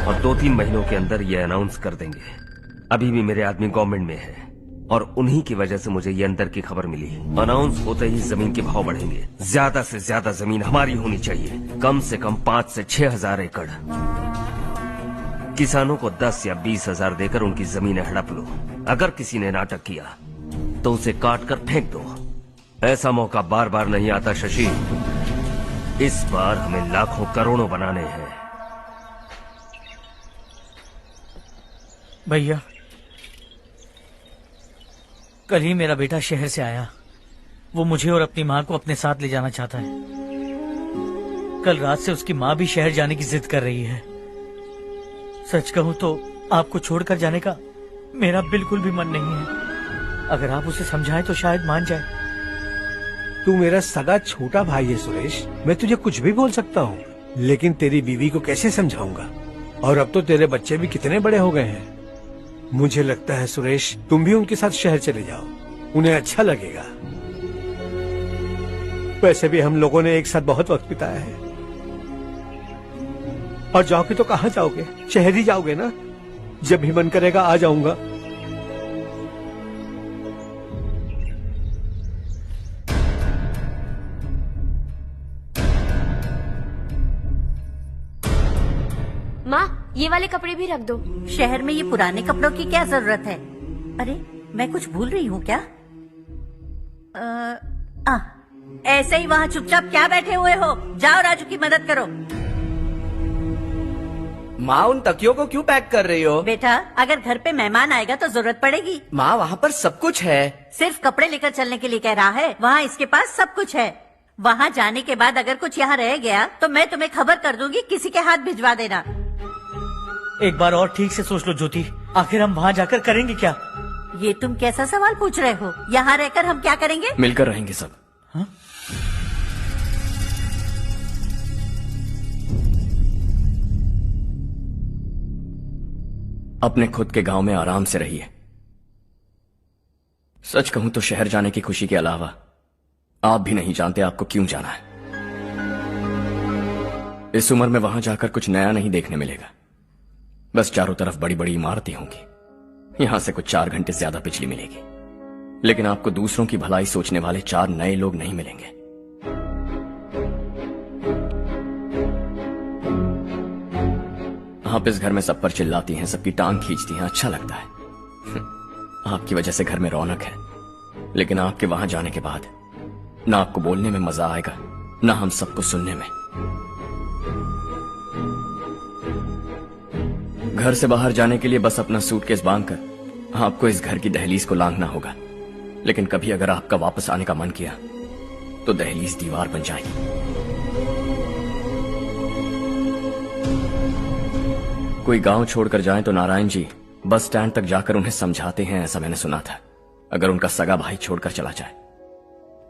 और 2-3 महीनों के अंदर ये अनाउंस कर देंगे। अभी भी मेरे आदमी गवर्नमेंट में है और उन्हीं की वजह से मुझे ये अंदर की खबर मिली। अनाउंस होते ही जमीन के भाव बढ़ेंगे। ज्यादा से ज्यादा जमीन हमारी होनी चाहिए, कम से कम 5 से 6 हजार एकड़। किसानों को 10 या 20 हजार देकर उनकी जमीनें हड़प लो। अगर किसी ने नाटक किया तो उसे काट कर फेंक दो। ऐसा मौका बार बार नहीं आता शशि। इस बार हमें लाखों करोड़ों बनाने हैं। भैया, कल ही मेरा बेटा शहर से आया। वो मुझे और अपनी माँ को अपने साथ ले जाना चाहता है। कल रात से उसकी माँ भी शहर जाने की जिद कर रही है। सच कहूँ तो आपको छोड़कर जाने का मेरा बिल्कुल भी मन नहीं है। अगर आप उसे समझाएं तो शायद मान जाए। तू मेरा सगा छोटा भाई है सुरेश, मैं तुझे कुछ भी बोल सकता हूँ, लेकिन तेरी बीवी को कैसे समझाऊंगा? और अब तो तेरे बच्चे भी कितने बड़े हो गए हैं। मुझे लगता है सुरेश, तुम भी उनके साथ शहर चले जाओ, उन्हें अच्छा लगेगा। वैसे भी हम लोगों ने एक साथ बहुत वक्त बिताया है। और जाओगे तो कहाँ जाओगे? शहर ही जाओगे ना? जब भी मन करेगा आ जाऊंगा। माँ, ये वाले कपड़े भी रख दो। शहर में ये पुराने कपड़ों की क्या जरूरत है? अरे, मैं कुछ भूल रही हूँ क्या? ऐसे ही वहाँ चुपचाप क्या बैठे हुए हो? जाओ राजू की मदद करो। माँ, उन तकियों को क्यों पैक कर रही हो? बेटा, अगर घर पे मेहमान आएगा तो जरूरत पड़ेगी। माँ, वहाँ पर सब कुछ है। सिर्फ कपड़े लेकर चलने के लिए कह रहा है? वहाँ इसके पास सब कुछ है। वहाँ जाने के बाद अगर कुछ यहाँ रह गया तो मैं तुम्हें खबर कर दूंगी, किसी के हाथ भिजवा देना। एक बार और ठीक से सोच लो ज्योति, आखिर हम वहाँ जाकर करेंगे क्या? ये तुम कैसा सवाल पूछ रहे हो? यहाँ रहकर हम क्या करेंगे? मिलकर रहेंगे सब। हाँ? अपने खुद के गांव में आराम से रहिए। सच कहूं तो शहर जाने की खुशी के अलावा आप भी नहीं जानते आपको क्यों जाना है। इस उम्र में वहां जाकर कुछ नया नहीं देखने मिलेगा। बस चारों तरफ बड़ी बड़ी इमारतें होंगी। यहां से कुछ 4 घंटे ज्यादा बिजली मिलेगी, लेकिन आपको दूसरों की भलाई सोचने वाले 4 नए लोग नहीं मिलेंगे। आप इस घर में सब पर चिल्लाती हैं, सबकी टांग खींचती हैं, अच्छा लगता है। आपकी वजह से घर में रौनक है, लेकिन आपके वहां जाने के बाद ना आपको बोलने में मजा आएगा, ना हम सबको सुनने में। घर से बाहर जाने के लिए बस अपना सूटकेस बांधकर आपको इस घर की दहलीज को लांघना होगा, लेकिन कभी अगर आपका वापस आने का मन किया तो दहलीज दीवार बन जाएगी। कोई गांव छोड़कर जाए तो नारायण जी बस स्टैंड तक जाकर उन्हें समझाते हैं, ऐसा मैंने सुना था। अगर उनका सगा भाई छोड़कर चला जाए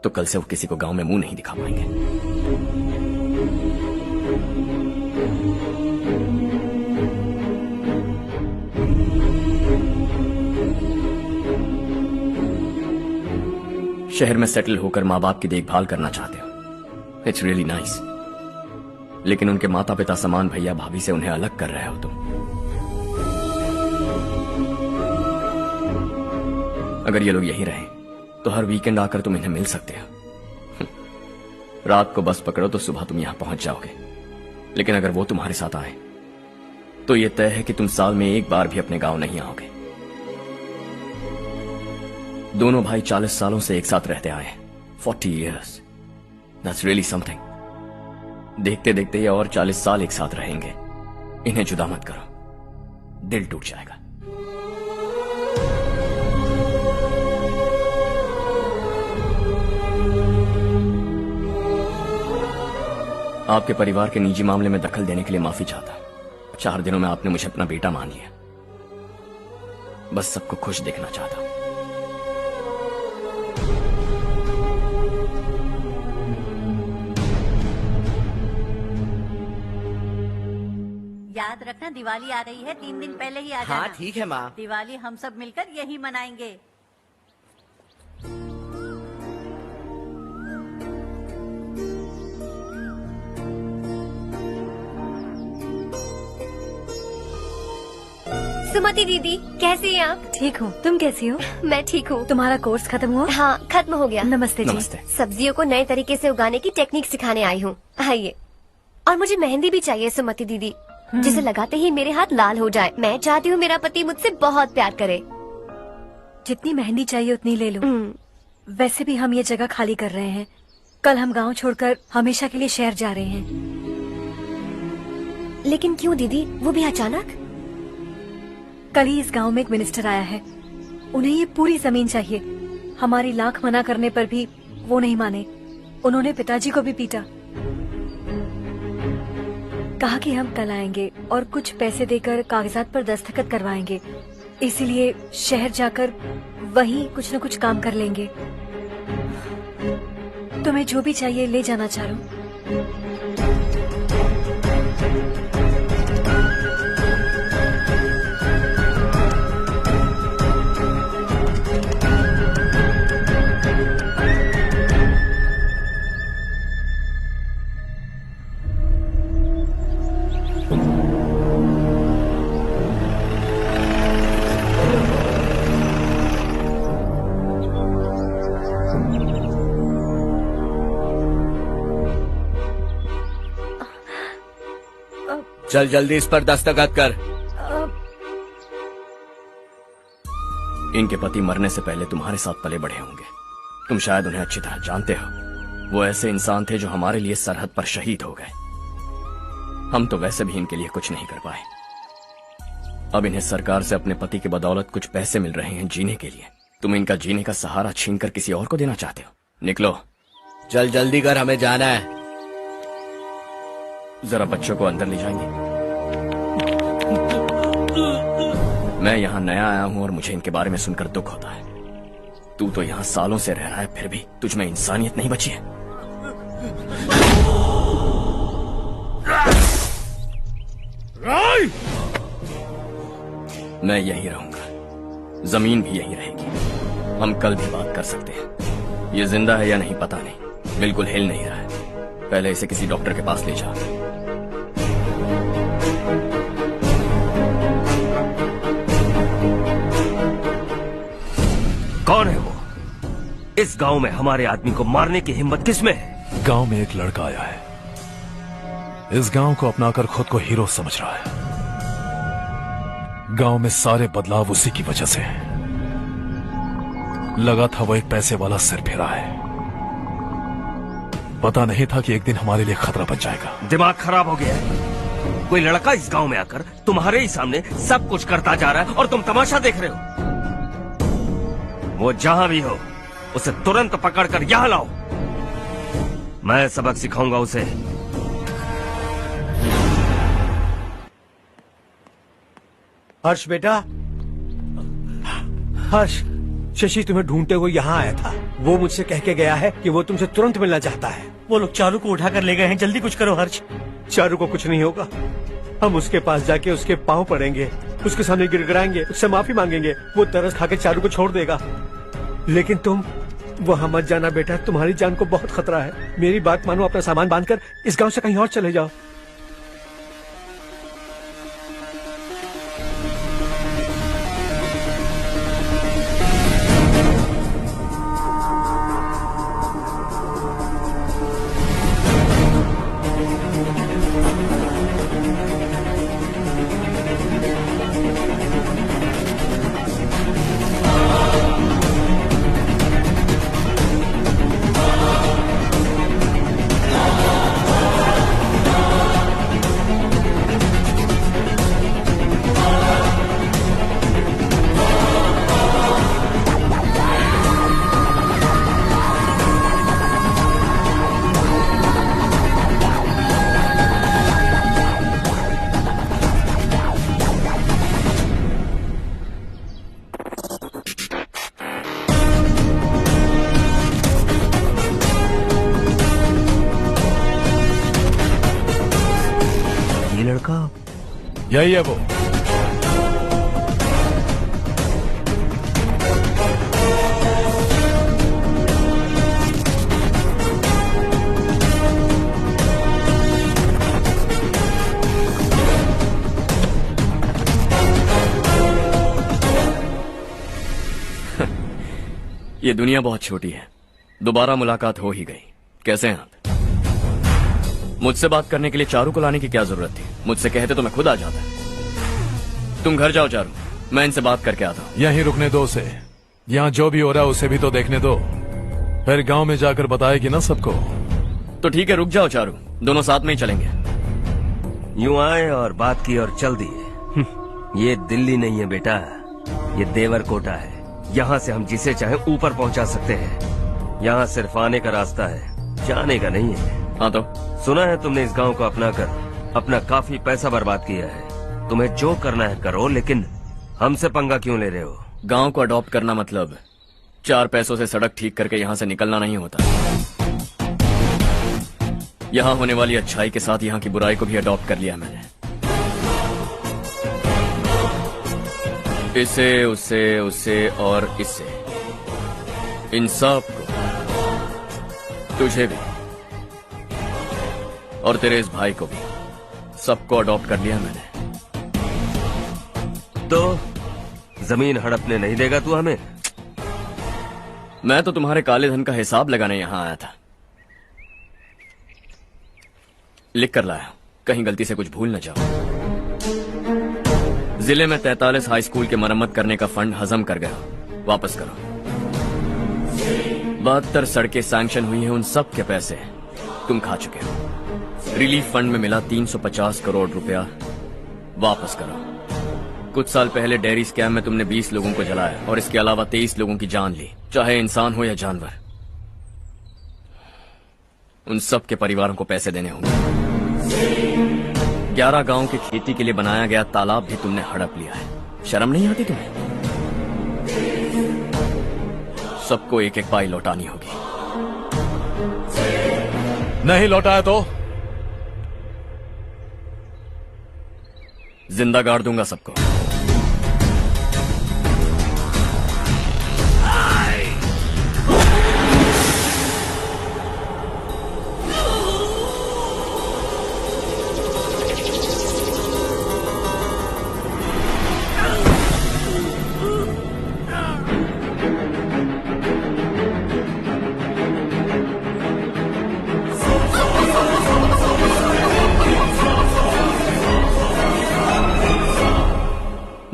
तो कल से वो किसी को गांव में मुंह नहीं दिखा पाएंगे। शहर में सेटल होकर माँ बाप की देखभाल करना चाहते हो, इट्स रियली नाइस, लेकिन उनके माता पिता समान भैया भाभी से उन्हें अलग कर रहे हो तुम। अगर ये लोग यहीं रहे तो हर वीकेंड आकर तुम इन्हें मिल सकते हो। रात को बस पकड़ो तो सुबह तुम यहां पहुंच जाओगे, लेकिन अगर वो तुम्हारे साथ आए तो ये तय है कि तुम साल में एक बार भी अपने गांव नहीं आओगे। दोनों भाई 40 सालों से एक साथ रहते आए, 40 years, that's really something। देखते देखते ये और 40 साल एक साथ रहेंगे। इन्हें जुदा मत करो, दिल टूट जाएगा। आपके परिवार के निजी मामले में दखल देने के लिए माफी चाहता। 4 दिनों में आपने मुझे अपना बेटा मान लिया। बस सबको खुश देखना चाहता। याद रखना, दिवाली आ रही है, 3 दिन पहले ही आ जाना। हाँ ठीक है माँ। दिवाली हम सब मिलकर यही मनाएंगे। सुमति दीदी, कैसी हैं आप? ठीक हूँ, तुम कैसी हो? मैं ठीक हूँ। तुम्हारा कोर्स खत्म हुआ? हाँ, खत्म हो गया। नमस्ते जी। नमस्ते। सब्जियों को नए तरीके से उगाने की टेक्निक सिखाने आई हूँ। आइए। और मुझे मेहंदी भी चाहिए सुमति दीदी, जिसे लगाते ही मेरे हाथ लाल हो जाए। मैं चाहती हूँ मेरा पति मुझसे बहुत प्यार करे। जितनी मेहंदी चाहिए उतनी ले लो। वैसे भी हम ये जगह खाली कर रहे हैं। कल हम गांव छोड़कर हमेशा के लिए शहर जा रहे हैं। लेकिन क्यों दीदी, वो भी अचानक? कल ही इस गांव में एक मिनिस्टर आया है, उन्हें ये पूरी जमीन चाहिए। हमारी लाख मना करने पर भी वो नहीं माने। उन्होंने पिताजी को भी पीटा। कहा कि हम कल आएंगे और कुछ पैसे देकर कागजात पर दस्तखत करवाएंगे। इसीलिए शहर जाकर वहीं कुछ न कुछ काम कर लेंगे। तुम्हें जो भी चाहिए ले जाना चारू। चल जल्दी इस पर दस्तखत कर। इनके पति मरने से पहले तुम्हारे साथ पले बढ़े होंगे। तुम शायद उन्हें अच्छी तरह जानते हो। वो ऐसे इंसान थे जो हमारे लिए सरहद पर शहीद हो गए। हम तो वैसे भी इनके लिए कुछ नहीं कर पाए। अब इन्हें सरकार से अपने पति की बदौलत कुछ पैसे मिल रहे हैं जीने के लिए। तुम इनका जीने का सहारा छीनकर किसी और को देना चाहते हो। निकलो, चल जल्दी कर, हमें जाना है। जरा बच्चों को अंदर ले जाएंगे। मैं यहाँ नया आया हूँ और मुझे इनके बारे में सुनकर दुख होता है। तू तो यहाँ सालों से रह रहा है, फिर भी तुझ में इंसानियत नहीं बची है। मैं यहीं रहूंगा, जमीन भी यहीं रहेगी। हम कल भी बात कर सकते हैं। ये जिंदा है या नहीं पता नहीं, बिल्कुल हिल नहीं रहा है। पहले इसे किसी डॉक्टर के पास ले जा। कौन है वो? इस गांव में हमारे आदमी को मारने की हिम्मत किसमें है? गांव में एक लड़का आया है। इस गांव को अपनाकर खुद को हीरो समझ रहा है। गांव में सारे बदलाव उसी की वजह से हैं। लगा था वो एक पैसे वाला सिरफिरा है। पता नहीं था कि एक दिन हमारे लिए खतरा बन जाएगा। दिमाग खराब हो गया है। कोई लड़का इस गांव में आकर तुम्हारे ही सामने सब कुछ करता जा रहा है और तुम तमाशा देख रहे हो। वो जहां भी हो उसे तुरंत पकड़कर यहां लाओ। मैं सबक सिखाऊंगा उसे। हर्ष बेटा, हर्ष, शशि तुम्हें ढूंढते हुए यहाँ आया था। वो मुझसे कह के गया है कि वो तुमसे तुरंत मिलना चाहता है। वो लोग चारू को उठाकर ले गए हैं, जल्दी कुछ करो हर्ष। चारू को कुछ नहीं होगा। हम उसके पास जाके उसके पांव पड़ेंगे, उसके सामने गिड़गिड़ाएंगे, उससे माफी मांगेंगे। वो तरस खा के चारू को छोड़ देगा। लेकिन तुम वहां मत जाना बेटा, तुम्हारी जान को बहुत खतरा है। मेरी बात मानो, अपना सामान बांधकर इस गांव से कहीं और चले जाओ। यही है वो। ये दुनिया बहुत छोटी है। दोबारा मुलाकात हो ही गई। कैसे हैं आप? मुझसे बात करने के लिए चारू को लाने की क्या जरूरत थी? मुझसे कहते तो मैं खुद आ जाता। तुम घर जाओ चारू, मैं इनसे बात करके आता हूँ। यहीं रुकने दो उसे। यहाँ जो भी हो रहा है उसे भी तो देखने दो। फिर गांव में जाकर बताएगी ना सबको। तो ठीक है, रुक जाओ चारू, दोनों साथ में ही चलेंगे। यूं आए और बात की और चल दिए। ये दिल्ली नहीं है बेटा, ये देवरकोटा है। यहाँ से हम जिसे चाहे ऊपर पहुँचा सकते हैं। यहाँ सिर्फ आने का रास्ता है, जाने का नहीं है। हाँ तो सुना है तुमने इस गांव को अपना कर अपना काफी पैसा बर्बाद किया है। तुम्हें जो करना है करो, लेकिन हमसे पंगा क्यों ले रहे हो? गांव को अडॉप्ट करना मतलब 4 पैसों से सड़क ठीक करके यहाँ से निकलना नहीं होता। यहाँ होने वाली अच्छाई के साथ यहाँ की बुराई को भी अडॉप्ट कर लिया मैंने। इसे, उससे, उससे और इससे, इन सब को, तुझे भी और तेरे इस भाई को भी, सबको अडॉप्ट कर लिया मैंने। तो जमीन हड़पने नहीं देगा तू हमें? मैं तो तुम्हारे काले धन का हिसाब लगाने यहाँ आया था। लिख कर लाया, कहीं गलती से कुछ भूल न जाओ। जिले में 43 हाई स्कूल के मरम्मत करने का फंड हजम कर गया, वापस करो। 72 सड़कें सैंक्शन हुई हैं, उन सब के पैसे तुम खा चुके हो। रिलीफ फंड में मिला 350 करोड़ रुपया, वापस करो। कुछ साल पहले डेयरी स्कैम में तुमने 20 लोगों को जलाया और इसके अलावा 23 लोगों की जान ली, चाहे इंसान हो या जानवर। उन सब के परिवारों को पैसे देने होंगे। 11 गांव की खेती के लिए बनाया गया तालाब भी तुमने हड़प लिया है। शर्म नहीं आती तुम्हें? सबको एक एक पाई लौटानी होगी। नहीं लौटाया तो जिंदा गाड़ दूंगा सबको।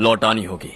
लौटानी होगी।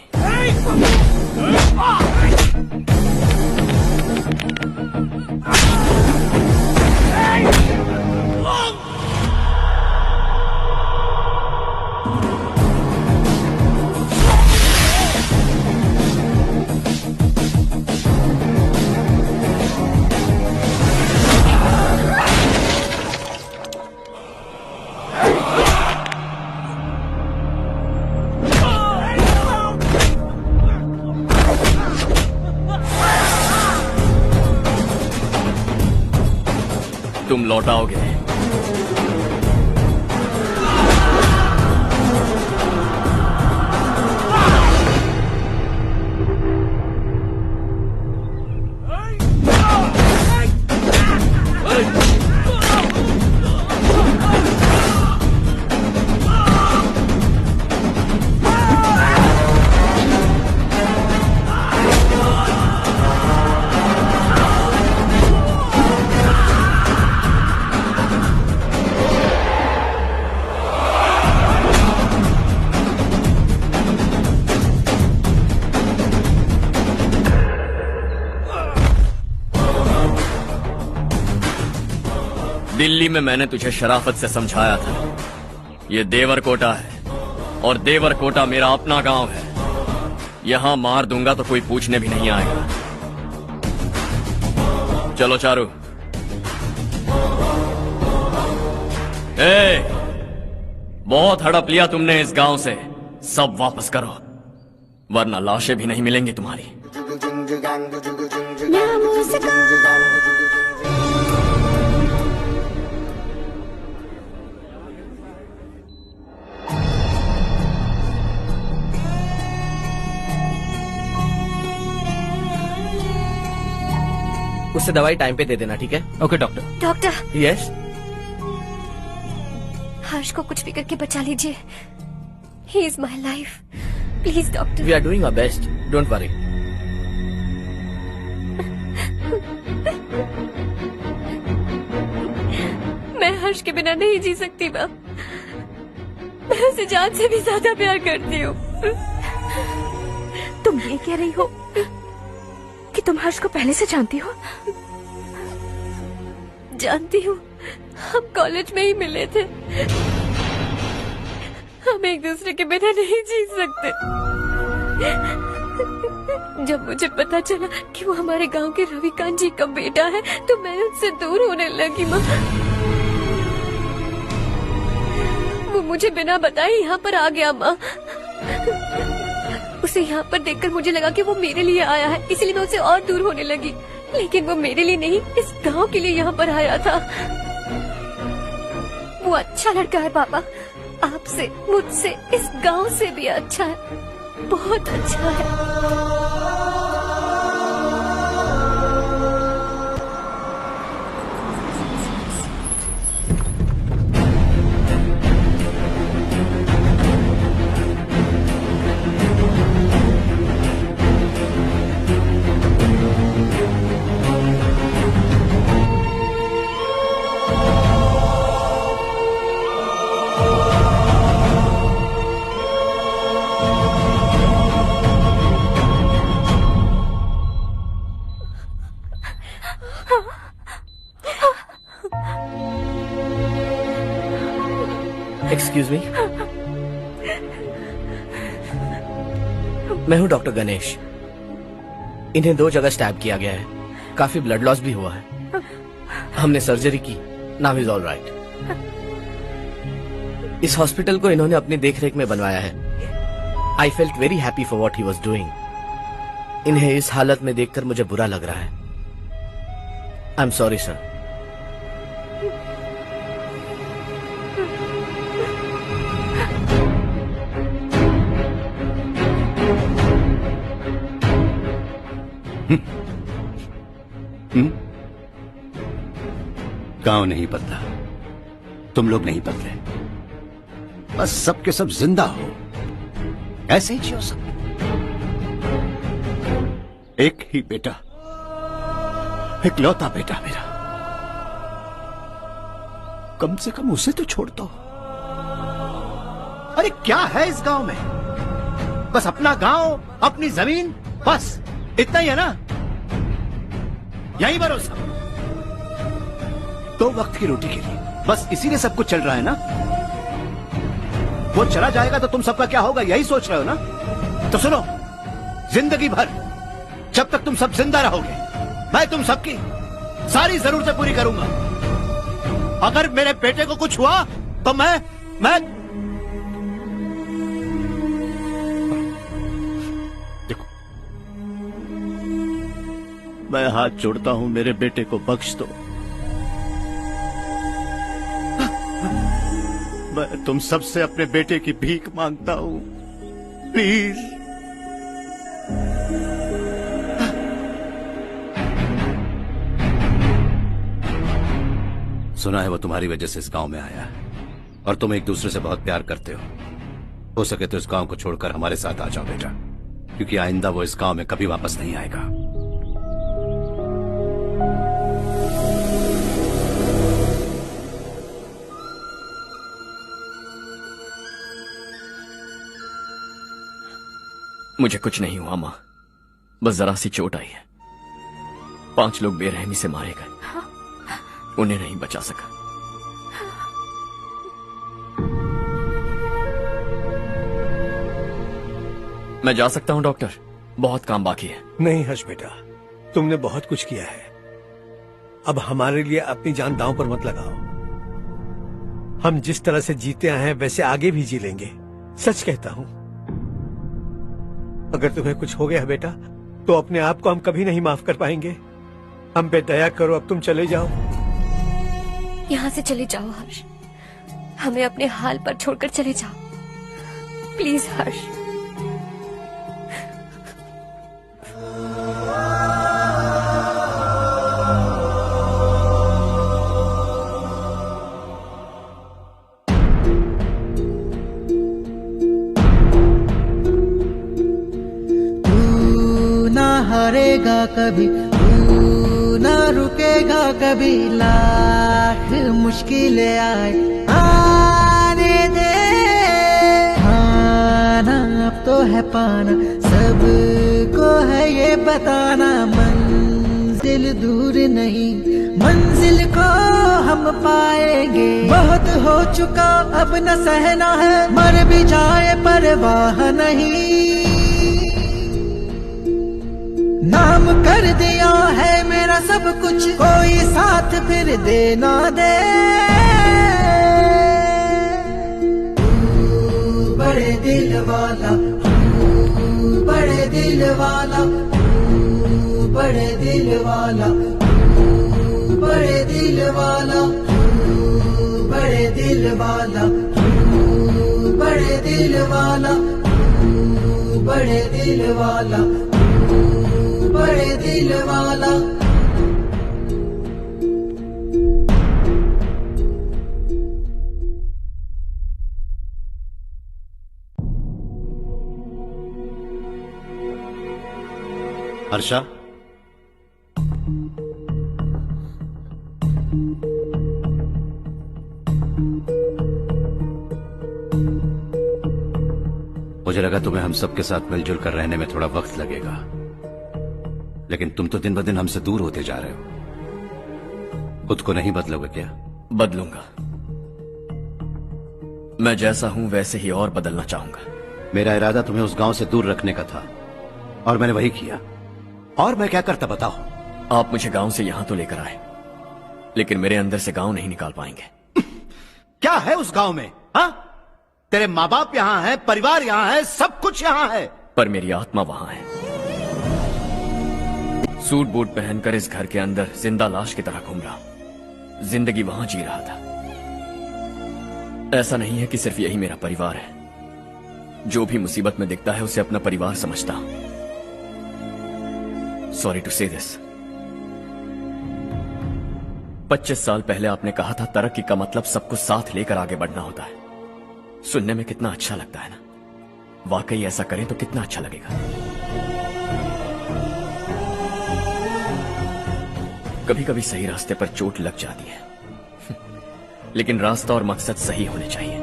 तुम लौटाओगे। दिल्ली में मैंने तुझे शराफत से समझाया था, ये देवरकोटा है और देवरकोटा मेरा अपना गांव है। यहां मार दूंगा तो कोई पूछने भी नहीं आएगा। चलो चारू। बहुत हड़प लिया तुमने इस गांव से, सब वापस करो वरना लाशें भी नहीं मिलेंगी तुम्हारी। उससे दवाई टाइम पे दे देना, ठीक है? Okay doctor. Doctor. Yes. Harsh को कुछ भी करके बचा लीजिए। He is my life, please doctor. We are doing our best, don't worry. मैं हर्ष के बिना नहीं जी सकती माँ। मैं उसे जान से भी ज्यादा प्यार करती हूँ। तुम ये कह रही हो कि तुम हर्ष को पहले से जानती हो? जानती हूँ, हम कॉलेज में ही मिले थे। हम एक दूसरे के बिना नहीं जी सकते। जब मुझे पता चला कि वो हमारे गांव के रविकांत जी का बेटा है तो मैं उससे दूर होने लगी माँ। वो मुझे बिना बताए यहाँ पर आ गया माँ। उसे यहाँ पर देखकर मुझे लगा कि वो मेरे लिए आया है, इसलिए मैं उससे और दूर होने लगी। लेकिन वो मेरे लिए नहीं, इस गांव के लिए यहाँ पर आया था। वो अच्छा लड़का है पापा, आपसे, मुझसे, इस गांव से भी अच्छा है, बहुत अच्छा है। एक्सक्यूज मी, मैं हूं डॉक्टर गणेश। इन्हें 2 जगह स्टैब किया गया है, काफी ब्लड लॉस भी हुआ है। हमने सर्जरी की, नाउ इज ऑल राइट। इस हॉस्पिटल को इन्होंने अपनी देखरेख में बनवाया है। I felt very happy for what he was doing. इन्हें इस हालत में देखकर मुझे बुरा लग रहा है। I am sorry sir. गांव नहीं बदला, तुम लोग नहीं बदले, बस सबके सब जिंदा हो, ऐसे ही जियो सब। एक ही बेटा, इकलौता बेटा मेरा, कम से कम उसे तो छोड़ दो। अरे क्या है इस गांव में? बस अपना गांव, अपनी जमीन, बस इतना ही है ना? यही भरोसा, 2 वक्त की रोटी के लिए, बस इसीलिए सब कुछ चल रहा है ना? वो चला जाएगा तो तुम सबका क्या होगा, यही सोच रहे हो ना? तो सुनो, जिंदगी भर जब तक तुम सब जिंदा रहोगे, मैं तुम सबकी सारी जरूरतें पूरी करूंगा। अगर मेरे बेटे को कुछ हुआ तो मैं मैं हाथ जोड़ता हूं, मेरे बेटे को बख्श दो। मैं तुम सबसे अपने बेटे की भीख मांगता हूं, प्लीज। सुना है वो तुम्हारी वजह से इस गांव में आया है और तुम एक दूसरे से बहुत प्यार करते हो सके तो इस गांव को छोड़कर हमारे साथ आ जाओ बेटा, क्योंकि आइंदा वो इस गांव में कभी वापस नहीं आएगा। मुझे कुछ नहीं हुआ माँ, बस जरा सी चोट आई है। 5 लोग बेरहमी से मारे गए, उन्हें नहीं बचा सका। मैं जा सकता हूँ डॉक्टर, बहुत काम बाकी है। नहीं हर्ष बेटा, तुमने बहुत कुछ किया है, अब हमारे लिए अपनी जान दांव पर मत लगाओ। हम जिस तरह से जीते आए हैं वैसे आगे भी जी लेंगे, सच कहता हूँ। अगर तुम्हें कुछ हो गया बेटा तो अपने आप को हम कभी नहीं माफ कर पाएंगे। हम पे दया करो, अब तुम चले जाओ। यहाँ से चले जाओ हर्ष, हमें अपने हाल पर छोड़कर चले जाओ, प्लीज हर्ष। हारेगा कभी, तू ना रुकेगा कभी, लाख मुश्किलें आए आने दे। खाना अब तो है पाना, सबको है ये बताना, मंजिल दिल दूर नहीं, मंजिल को हम पाएंगे। बहुत हो चुका अब न सहना है, मर भी जाए परवाह नहीं। नाम कर दिया है मेरा सब कुछ, कोई साथ फिर दे ना दे। तू बड़े दिल वाला, तू बड़े दिल वाला, तू बड़े दिल वाला, तू बड़े दिल वाला, तू बड़े दिल वाला, तू बड़े दिल वाला, तू बड़े दिल वाला, बड़े दिल वाला। हर्षा, मुझे लगा तुम्हें हम सबके साथ मिलजुल कर रहने में थोड़ा वक्त लगेगा, लेकिन तुम तो दिन ब दिन हमसे दूर होते जा रहे हो। खुद को नहीं बदलोगे क्या? बदलूंगा। मैं जैसा हूं वैसे ही और बदलना चाहूंगा। मेरा इरादा तुम्हें उस गांव से दूर रखने का था और मैंने वही किया। और मैं क्या करता बताओ? आप मुझे गांव से यहां तो लेकर आए, लेकिन मेरे अंदर से गांव नहीं निकाल पाएंगे। क्या है उस गांव में? हाँ, तेरे माँ बाप यहां है, परिवार यहां है, सब कुछ यहां है, पर मेरी आत्मा वहां है। सूट बूट पहनकर इस घर के अंदर जिंदा लाश की तरह घूम रहा, जिंदगी वहां जी रहा था। ऐसा नहीं है कि सिर्फ यही मेरा परिवार है। जो भी मुसीबत में दिखता है उसे अपना परिवार समझता हूं। सॉरी टू से दिस। 25 साल पहले आपने कहा था तरक्की का मतलब सबको साथ लेकर आगे बढ़ना होता है। सुनने में कितना अच्छा लगता है ना? वाकई ऐसा करें तो कितना अच्छा लगेगा। कभी कभी सही रास्ते पर चोट लग जाती है, लेकिन रास्ता और मकसद सही होने चाहिए।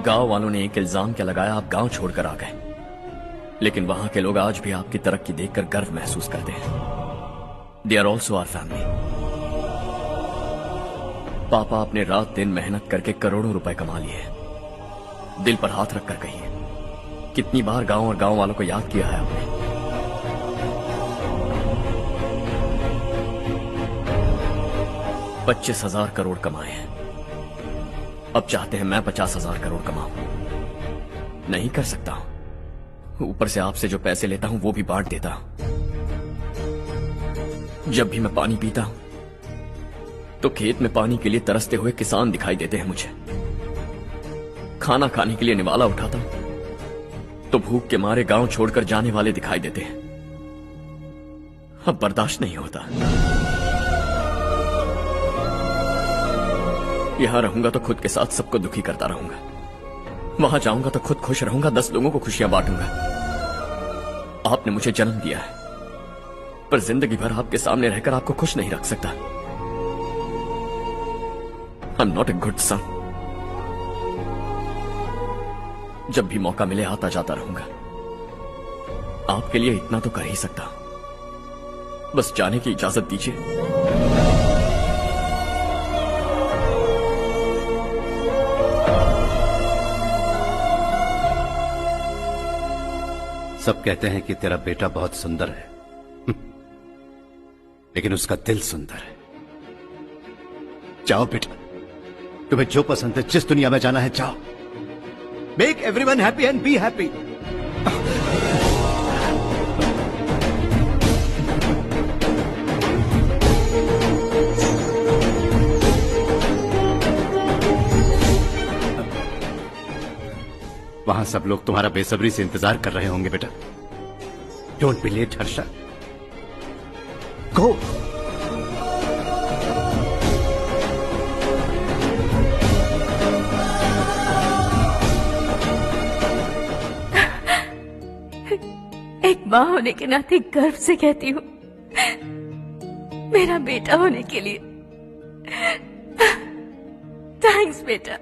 गांव वालों ने एक इल्जाम क्या लगाया, आप गांव छोड़कर आ गए, लेकिन वहां के लोग आज भी आपकी तरक्की देखकर गर्व महसूस करते हैं। They are also our family. पापा आपने रात दिन मेहनत करके करोड़ों रुपए कमा लिए। दिल पर हाथ रखकर कहिए, कितनी बार गांव और गांव वालों को याद किया है आपने? 25,000 करोड़ कमाए हैं, अब चाहते हैं मैं 50,000 करोड़ कमाऊं। नहीं कर सकता हूं। ऊपर से आपसे जो पैसे लेता हूं वो भी बांट देता हूं। जब भी मैं पानी पीता हूं तो खेत में पानी के लिए तरसते हुए किसान दिखाई देते हैं मुझे। खाना खाने के लिए निवाला उठाता हूं तो भूख के मारे गांव छोड़कर जाने वाले दिखाई देते हैं। अब बर्दाश्त नहीं होता। यहां रहूंगा तो खुद के साथ सबको दुखी करता रहूंगा, वहां जाऊंगा तो खुद खुश रहूंगा, 10 लोगों को खुशियां बांटूंगा। आपने मुझे जन्म दिया है, पर जिंदगी भर आपके सामने रहकर आपको खुश नहीं रख सकता। I am not a good son. जब भी मौका मिले आता जाता रहूंगा। आपके लिए इतना तो कर ही सकता, बस जाने की इजाजत दीजिए। सब कहते हैं कि तेरा बेटा बहुत सुंदर है, लेकिन उसका दिल सुंदर है। जाओ बेटा, तुम्हें जो पसंद है, जिस दुनिया में जाना है जाओ। Make everyone happy and be happy. वहां सब लोग तुम्हारा बेसब्री से इंतजार कर रहे होंगे बेटा। डोंट बी लेट हर्षा, गो। एक माँ होने के नाते गर्व से कहती हूँ, मेरा बेटा होने के लिए थैंक्स बेटा।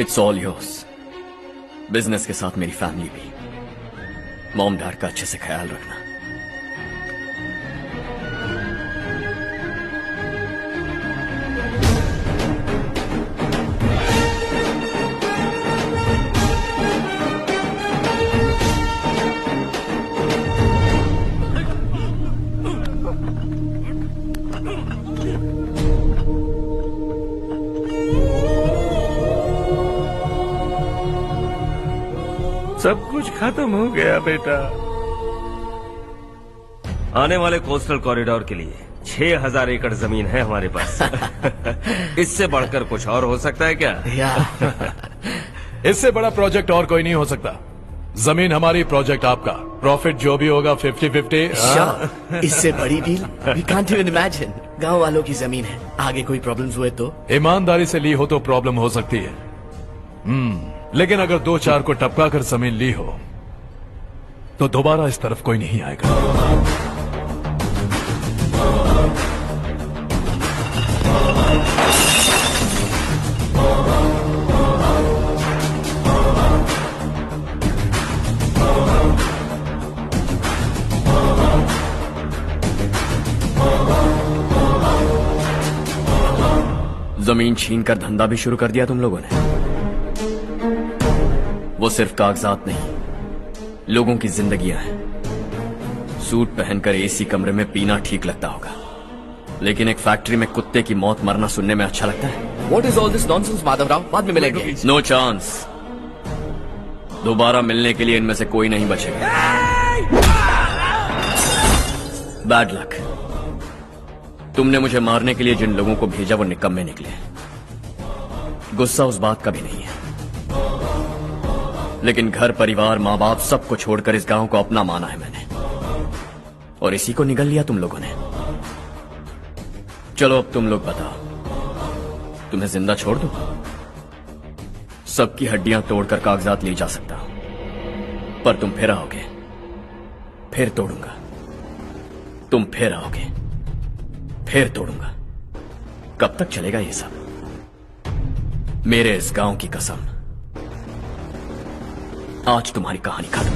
It's all yours. बिजनेस के साथ मेरी फैमिली भी। मॉम डैड का अच्छे से ख्याल रखना। सब कुछ खत्म हो गया बेटा। आने वाले कोस्टल कॉरिडोर के लिए 6000 एकड़ जमीन है हमारे पास। इससे बढ़कर कुछ और हो सकता है क्या? इससे बड़ा प्रोजेक्ट और कोई नहीं हो सकता। जमीन हमारी, प्रोजेक्ट आपका। प्रॉफिट जो भी होगा 50-50। Sure. इससे बड़ी deal we can't even imagine. गांव वालों की जमीन है, आगे कोई प्रॉब्लम्स हुए तो? ईमानदारी से ली हो तो प्रॉब्लम हो सकती है, लेकिन अगर 2-4 को टपका कर जमीन ली हो तो दोबारा इस तरफ कोई नहीं आएगा। जमीन छीन कर धंधा भी शुरू कर दिया तुम लोगों ने। वो सिर्फ कागजात नहीं, लोगों की जिंदगियां हैं। सूट पहनकर एसी कमरे में पीना ठीक लगता होगा, लेकिन एक फैक्ट्री में कुत्ते की मौत मरना सुनने में अच्छा लगता है। What is all this nonsense, Madhavrao? बाद में मिलेंगे। No chance. दोबारा मिलने के लिए इनमें से कोई नहीं बचेगा। Bad luck. तुमने मुझे मारने के लिए जिन लोगों को भेजा वो निकम्मे निकले। गुस्सा उस बात का भी नहीं है, लेकिन घर परिवार माँ बाप सबको छोड़कर इस गांव को अपना माना है मैंने, और इसी को निगल लिया तुम लोगों ने। चलो अब तुम लोग बताओ, तुम्हें जिंदा छोड़ दूं? सबकी हड्डियां तोड़कर कागजात ले जा सकता हूं, पर तुम फिर आओगे, फिर तोड़ूंगा। तुम फिर आओगे, फिर तोड़ूंगा। कब तक चलेगा ये सब? मेरे इस गांव की कसम, आज तुम्हारी कहानी खत्म।